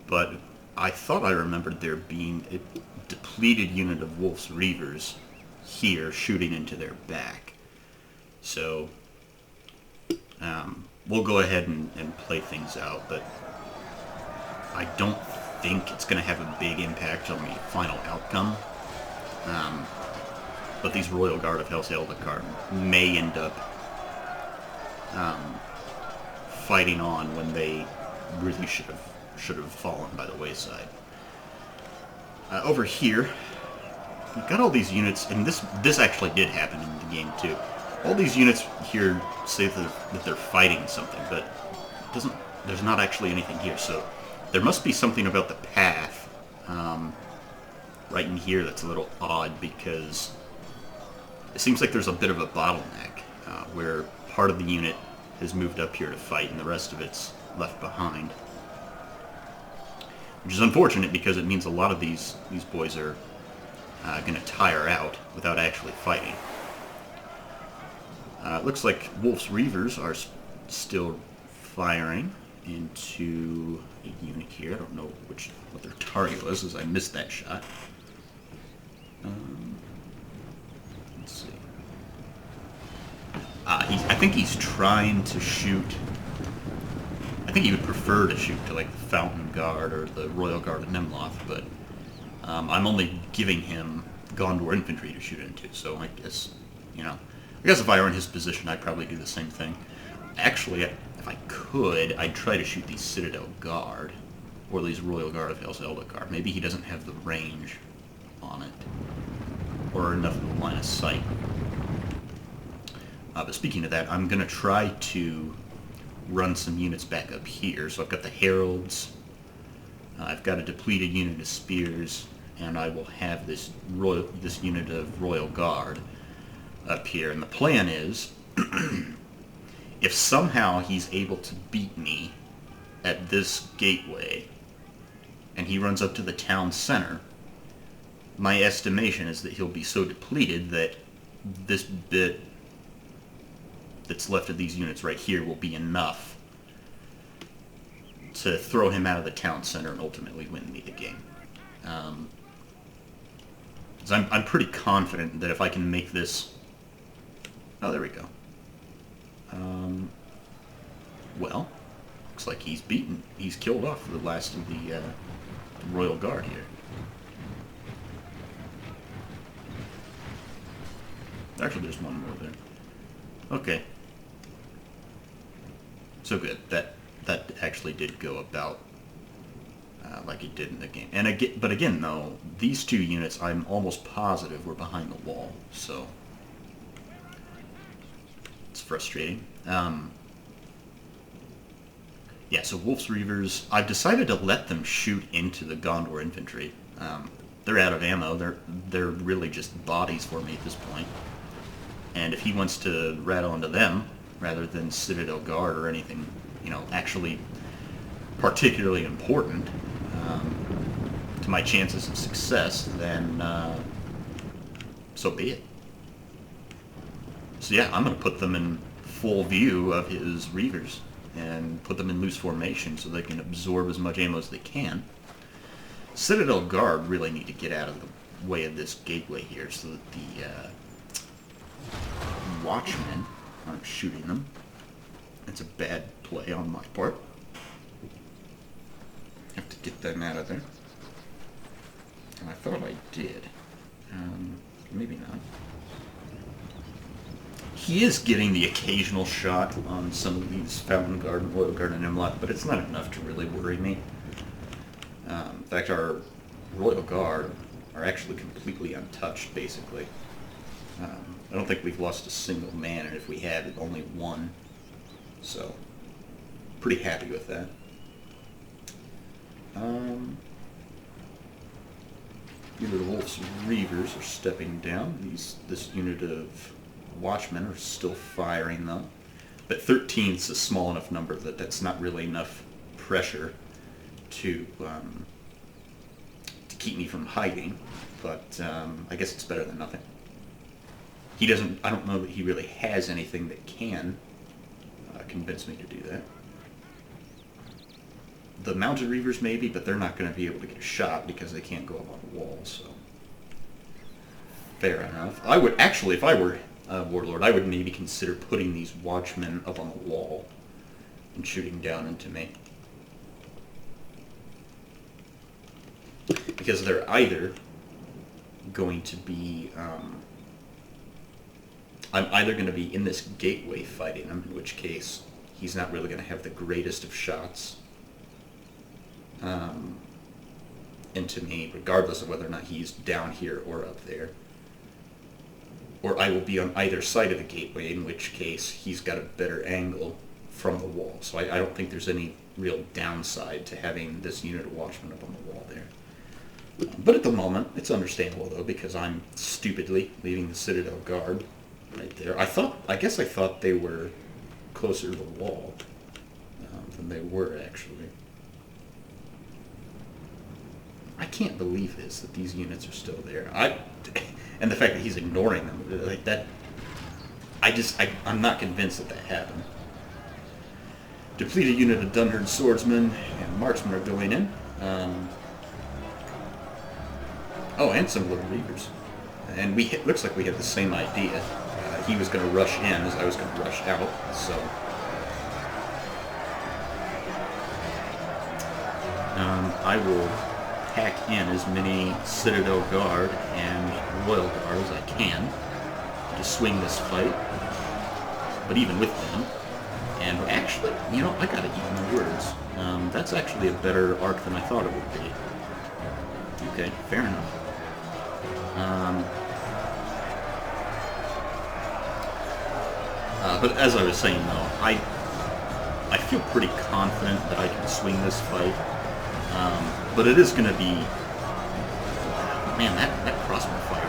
but I thought I remembered there being a depleted unit of Wulf's Reavers here shooting into their back. So we'll go ahead and play things out, but I don't think it's going to have a big impact on the final outcome. But these Royal Guard of Hel's Eldar may end up fighting on when they really should have fallen by the wayside. Over here, we've got all these units, and this actually did happen in the game too. All these units here say that they're fighting something, but there's not actually anything here. So there must be something about the path right in here that's a little odd, because it seems like there's a bit of a bottleneck where part of the unit has moved up here to fight and the rest of it's left behind. Which is unfortunate, because it means a lot of these boys are going to tire out without actually fighting. It looks like Wulf's Reavers are still firing into a unit here. I don't know what their target was, as I missed that shot. Let's see. I think he's trying to shoot. I think he would prefer to shoot to like the Fountain Guard or the Royal Guard of Nimloth, but I'm only giving him Gondor infantry to shoot into. So I guess if I were in his position, I'd probably do the same thing. Actually, if I could, I'd try to shoot the Citadel Guard or these Royal Guard of Hel's Eldar. Maybe he doesn't have the range on it or enough of a line of sight. But speaking of that, I'm going to try to run some units back up here. So I've got the Heralds, I've got a depleted unit of Spears, and I will have this unit of Royal Guard up here. And the plan is, if somehow he's able to beat me at this gateway, and he runs up to the town center, my estimation is that he'll be so depleted that this bit that's left of these units right here will be enough to throw him out of the town center and ultimately win me the game. So I'm pretty confident that if I can make this... Oh, there we go. Well, looks like he's killed off the last of the Royal Guard here. Actually, there's one more there. Okay. So good. That actually did go about like it did in the game. But again, though, these two units, I'm almost positive were behind the wall. So it's frustrating. Yeah. So Wulf's Reavers, I've decided to let them shoot into the Gondor infantry. They're out of ammo. They're really just bodies for me at this point. And if he wants to rattle into them, rather than Citadel Guard or anything, actually particularly important to my chances of success, then so be it. So yeah, I'm going to put them in full view of his Reavers and put them in loose formation so they can absorb as much ammo as they can. Citadel Guard really need to get out of the way of this gateway here so that the Watchmen aren't shooting them. It's a bad play on my part. Have to get them out of there. And I thought I did. Maybe not. He is getting the occasional shot on some of these Fountain Guard and Royal Guard and Nimloth, but it's not enough to really worry me. In fact, our Royal Guard are actually completely untouched, basically. I don't think we've lost a single man, and if we have, only one. So, pretty happy with that. Unit of Wulf's Reavers are stepping down. This unit of Watchmen are still firing, though. But 13 is a small enough number that that's not really enough pressure to keep me from hiding. But I guess it's better than nothing. He doesn't. I don't know that he really has anything that can convince me to do that. the mounted reavers maybe, but they're not going to be able to get a shot because they can't go up on the wall, so... Fair enough. I would, actually, if I were Warlord, I would maybe consider putting these watchmen up on the wall and shooting down into me. Because they're either going to be... I'm either going to be in this gateway fighting him, in which case he's not really going to have the greatest of shots into me, regardless of whether or not he's down here or up there. Or I will be on either side of the gateway, in which case he's got a better angle from the wall. So I don't think there's any real downside to having this unit of watchmen up on the wall there. But at the moment, it's understandable, though, because I'm stupidly leaving the Citadel Guard right there. I guess I thought they were closer to the wall than they were, actually. I can't believe this, that these units are still there. And the fact that he's ignoring them, like that, I'm not convinced that happened. Depleted unit of Dunland swordsmen and marksmen are going in. Oh, and some little reavers. And looks like we had the same idea. He was going to rush in as I was going to rush out, so... I will pack in as many Citadel Guard and Royal Guard as I can to swing this fight. But even with them, and actually, you know, I gotta eat my words. That's actually a better arc than I thought it would be. Okay, fair enough. But as I was saying, though, I feel pretty confident that I can swing this fight. But it is going to be... Man, that crossbow fire...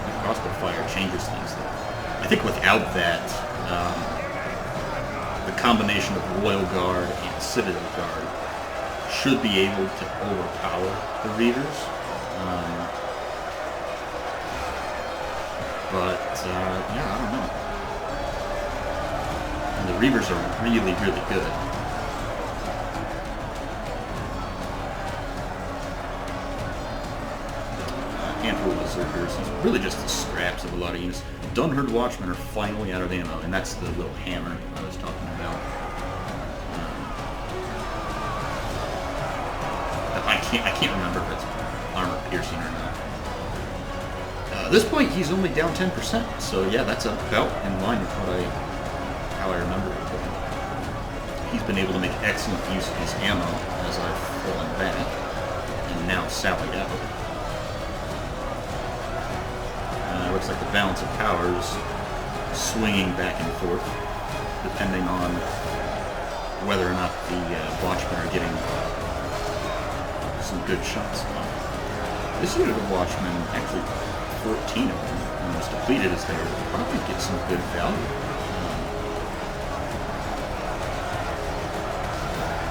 That crossbow fire changes things, though. I think without that, the combination of Royal Guard and Citadel Guard should be able to overpower the Reavers. Yeah, I don't know. And the Reavers are really, really good. Handful of Berserkers. It's really just the scraps of a lot of units. Dunland Watchmen are finally out of ammo, and that's the little hammer I was talking about. I can't remember if it's armor piercing or not. At this point, he's only down 10%, so yeah, that's about in line with how I remember it going. He's been able to make excellent use of his ammo as I've fallen back, and now sallied out. Looks like the balance of power is swinging back and forth, depending on whether or not the Watchmen are getting some good shots off. This unit of Watchmen, actually 14 of them, and as depleted as they are, will probably get some good value.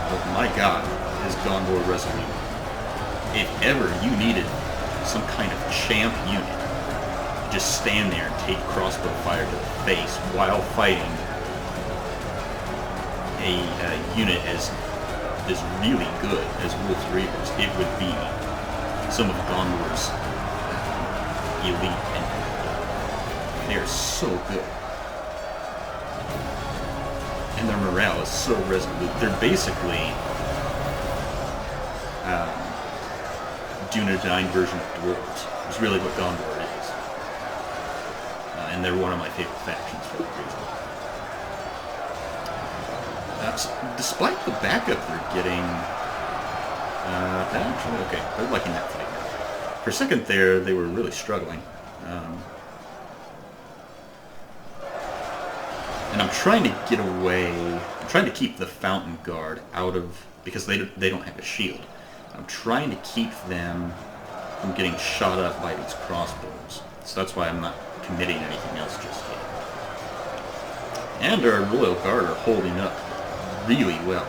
But my god, is Gondor resolute. If ever you needed some kind of champ unit, just stand there and take crossbow fire to the face while fighting a unit as really good as Wulf's Reavers, it would be some of Gondor's elite infantry. They are so good. And their morale is so resolute. They're basically Dunedain version of dwarves. It's really what Gondor is. And they're one of my favorite factions for that reason. Despite the backup they're getting... actually, okay, they're liking that fight now. For a second there, they were really struggling. And I'm trying to get away... I'm trying to keep the Fountain Guard out of... because they don't have a shield. I'm trying to keep them from getting shot up by these crossbows. So that's why I'm not committing anything else just yet. And our Royal Guard are holding up really well.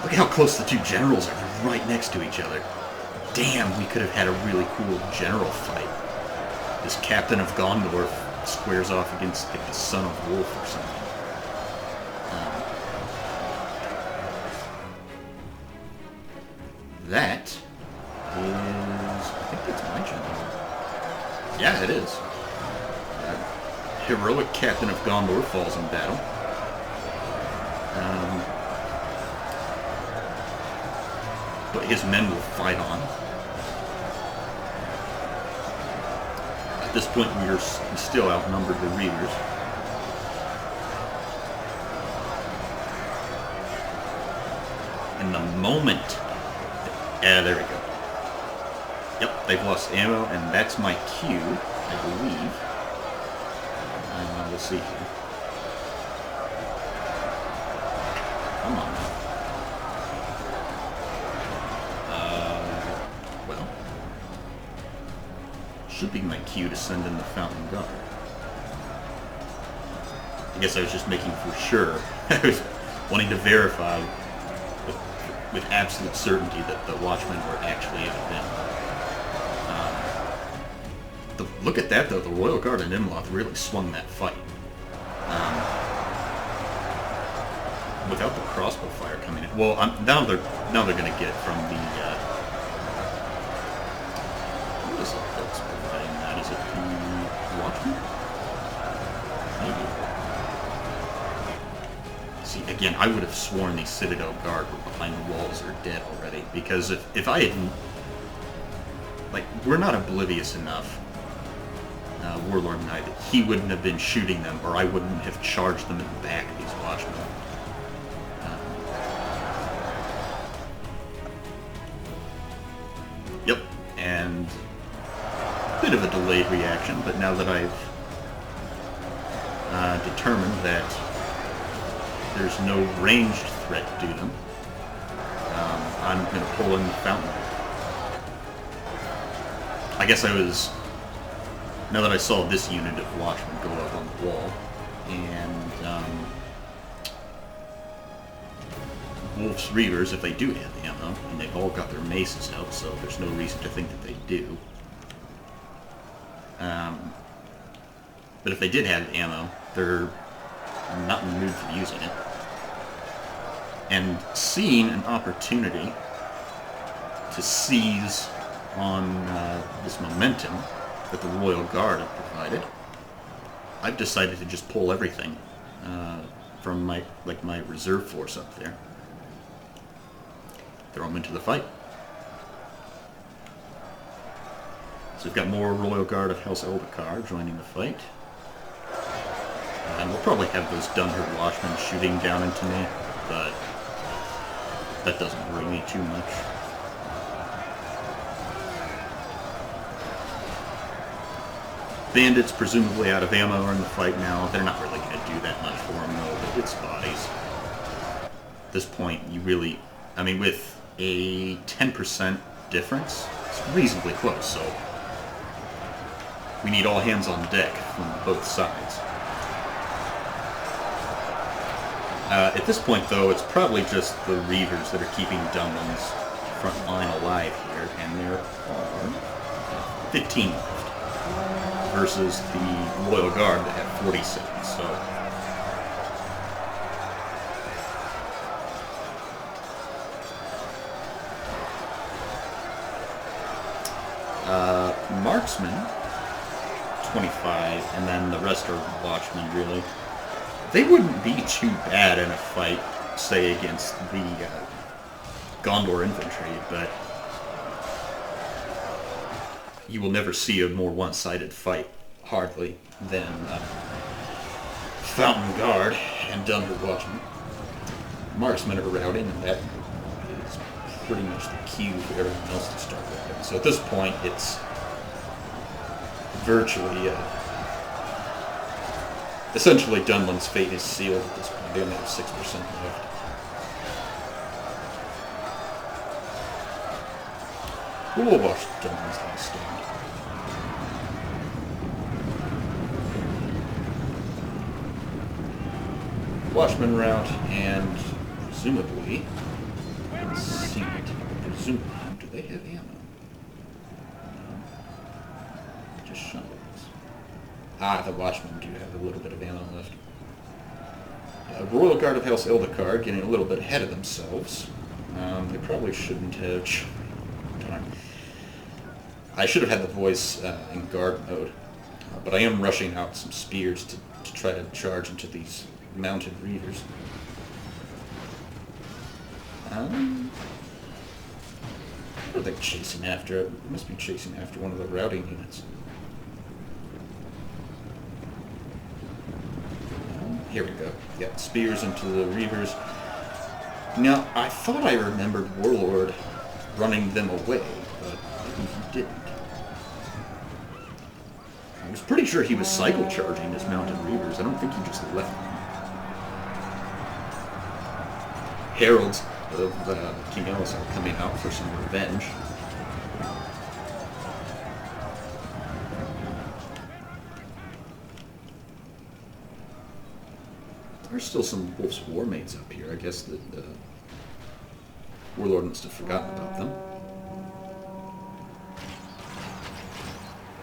Look at how close the two generals are. They're right next to each other. Damn, we could have had a really cool general fight. This captain of Gondor squares off against like the son of Wulf or something. that is... I think that's my general. Yeah, it is. Heroic Captain of Gondor falls in battle. But his men will fight on. At this point, we still outnumbered the Reavers. In the moment... Yeah, there we go. Yep, they've lost ammo, and that's my cue, I believe. We'll see here. Come on now. Well. Should be my cue to send in the Fountain Guard. I guess I was just making for sure. I was wanting to verify with absolute certainty that the Watchmen were actually at them. Look at that, though. The Royal Guard and Imloth really swung that fight. Without the crossbow fire coming in. Well, now they're going to get from the... what is it that's providing that? Is it the Watchmen? Maybe. See, again, I would have sworn the Citadel Guard were behind the walls or dead already. Because if I hadn't... Like, we're not oblivious enough... Warlord and I, that he wouldn't have been shooting them, or I wouldn't have charged them in the back, these Watchmen. Yep, and a bit of a delayed reaction, but now that I've determined that there's no ranged threat to them, I'm going to pull in the Fountain. I guess I was... Now that I saw this unit of Watchmen go up on the wall, and Wulf's Reavers, if they do have ammo, and they've all got their maces out, so there's no reason to think that they do. But if they did have ammo, they're not in the mood for using it. And seeing an opportunity to seize on this momentum that the Royal Guard have provided, I've decided to just pull everything from my reserve force up there. Throw them into the fight. So we've got more Royal Guard of House Eldacar joining the fight. And we'll probably have those Dunland Watchmen shooting down into me, but that doesn't worry me too much. Bandits, presumably out of ammo, are in the fight now. They're not really going to do that much for them, though, but it's bodies. At this point, you really... I mean, with a 10% difference, it's reasonably close, so... We need all hands on deck from both sides. At this point, though, it's probably just the Reavers that are keeping Dunland's front line alive here, and there are 15 left. Versus the Royal Guard that have 47, so... Marksmen, 25, and then the rest are Watchmen, really. They wouldn't be too bad in a fight, say, against the Gondor infantry, but... You will never see a more one-sided fight, hardly, than Fountain Guard and Dunland Watchmen. Marksmen are routing, and that is pretty much the cue for everyone else to start routing. So at this point, it's virtually, essentially Dunland's fate is sealed at this point. They only have 6% left. We'll watch Dunland's last stand. Watchmen route, and presumably, let's see it. Presumably, do they have ammo? No. Just shovels. Ah, the Watchmen do have a little bit of ammo left. Royal Guard of House Eldacar getting a little bit ahead of themselves. They probably shouldn't have I should have had the voice in guard mode, but I am rushing out some spears to try to charge into these mounted reavers. What are they chasing after? It must be chasing after one of the routing units. Here we go. Yeah, spears into the reavers. Now, I thought I remembered Warlord running them away, but maybe he didn't. I was pretty sure he was cycle charging his mounted reavers. I don't think he just left them. Heralds of King Ellis are coming out for some revenge. There's still some Wolf's war mates up here. I guess the Warlord must have forgotten about them.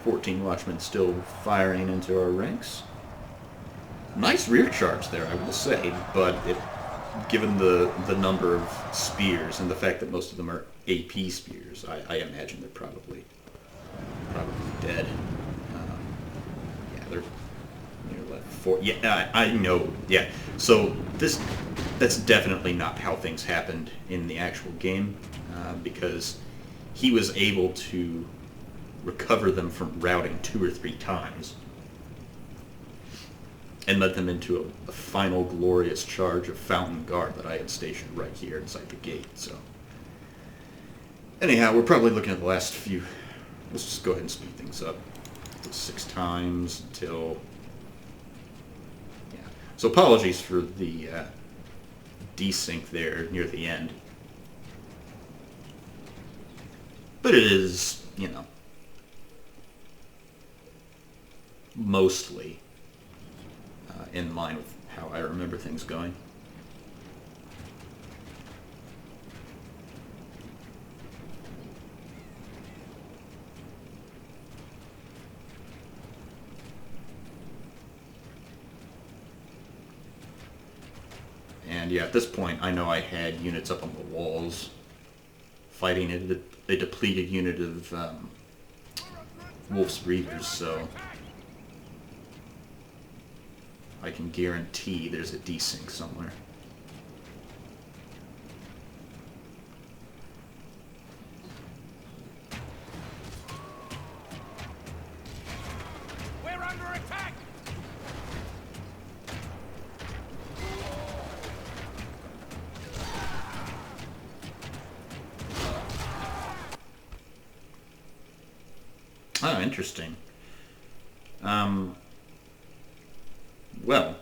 14 watchmen still firing into our ranks. Nice rear charge there, I will say, but given the number of spears and the fact that most of them are AP spears, I imagine they're probably dead. Yeah, they're near left 4. Yeah, I know. Yeah, so that's definitely not how things happened in the actual game, because he was able to recover them from routing 2 or 3 times and led them into a final glorious charge of Fountain Guard that I had stationed right here inside the gate. So anyhow, we're probably looking at the last few. Let's just go ahead and speed things up. 6 times until... Yeah. So apologies for the desync there near the end. But it is, you know, mostly in line with how I remember things going. And yeah, at this point, I know I had units up on the walls fighting a depleted unit of Wolf's Reavers, so I can guarantee there's a desync somewhere. We're under attack! Oh, interesting. Well,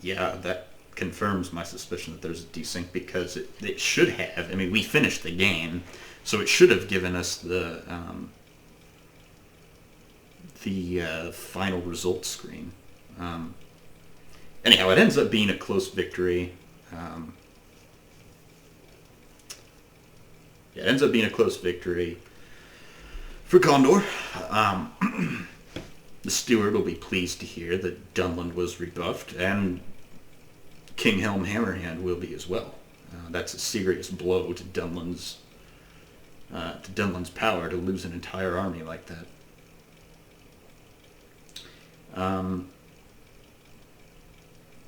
yeah, that confirms my suspicion that there's a desync, because it should have. I mean, we finished the game, so it should have given us the final results screen. Anyhow, it ends up being a close victory. Yeah, it ends up being a close victory for Gondor. The Steward will be pleased to hear that Dunland was rebuffed, and King Helm Hammerhand will be as well. That's a serious blow to Dunland's power, to lose an entire army like that.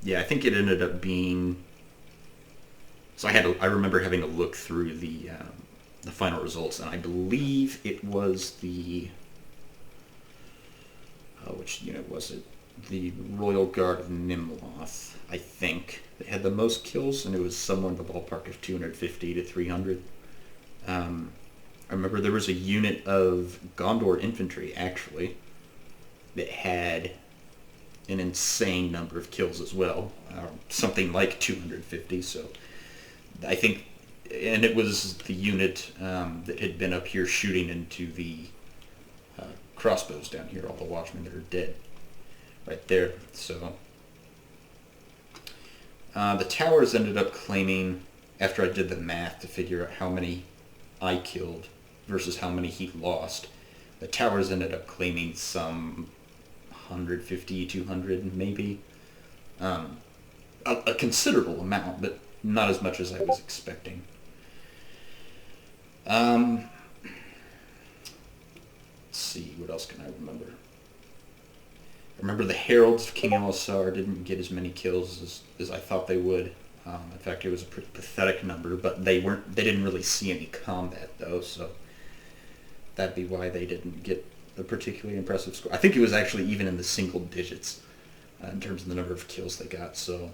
Yeah, I think it ended up being. So I remember having to look through the final results, and I believe it was the. Which unit was it? The Royal Guard of Nimloth, I think. They had the most kills, and it was somewhere in the ballpark of 250 to 300. I remember there was a unit of Gondor infantry, actually, that had an insane number of kills as well. Something like 250, so I think... And it was the unit that had been up here shooting into the crossbows down here, all the watchmen that are dead. Right there, so... the towers ended up claiming, after I did the math to figure out how many I killed versus how many he lost, the towers ended up claiming some 150, 200 maybe. A considerable amount, but not as much as I was expecting. else can I remember? I remember the Heralds of King Elisar didn't get as many kills as I thought they would. In fact, it was a pretty pathetic number, but they didn't really see any combat though, so that'd be why they didn't get a particularly impressive score. I think it was actually even in the single digits in terms of the number of kills they got. So,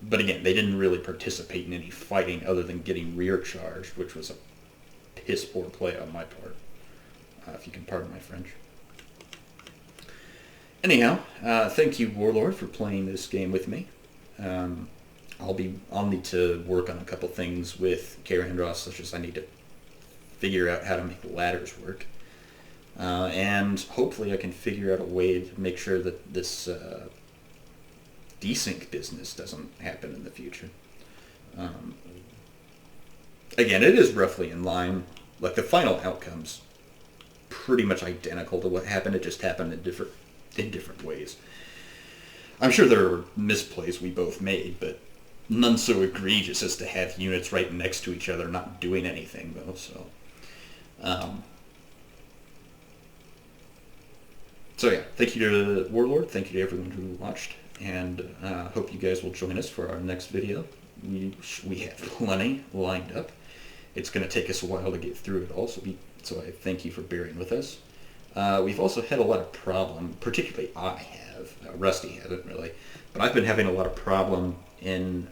but again, they didn't really participate in any fighting other than getting rear charged, which was a piss poor play on my part, if you can pardon my French. Anyhow, thank you, Warlord, for playing this game with me. I'll need to work on a couple things with Cair Andros, such as I need to figure out how to make ladders work. And hopefully I can figure out a way to make sure that this desync business doesn't happen in the future. Again, it is roughly in line. Like, the final outcome's pretty much identical to what happened. It just happened in different ways. I'm sure there were misplays we both made, but none so egregious as to have units right next to each other not doing anything, though, so... So yeah, thank you to Warlord, thank you to everyone who watched, and hope you guys will join us for our next video. We have plenty lined up. It's going to take us a while to get through it all, so I thank you for bearing with us. We've also had a lot of problem, particularly I have, Rusty hasn't really, but I've been having a lot of problem in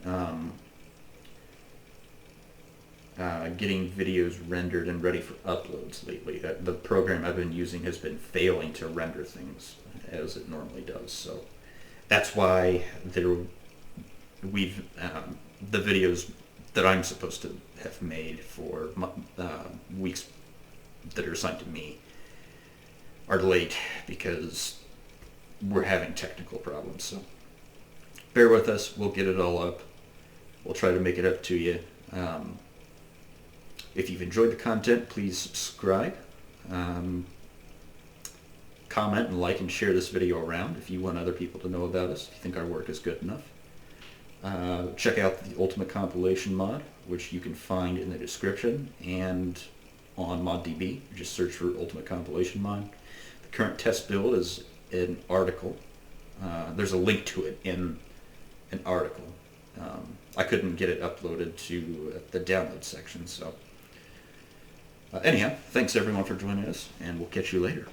getting videos rendered and ready for uploads lately. The program I've been using has been failing to render things as it normally does, so that's why the videos that I'm supposed to have made for weeks that are assigned to me are late because we're having technical problems. So bear with us. We'll get it all up. We'll try to make it up to you. If you've enjoyed the content, please subscribe. Comment and like and share this video around if you want other people to know about us, if you think our work is good enough. Check out the Ultimate Compilation Mod, which you can find in the description and on ModDB. Just search for Ultimate Compilation Mod. The current test build is an article. There's a link to it in an article. I couldn't get it uploaded to the download section, so... anyhow, thanks everyone for joining us, and we'll catch you later.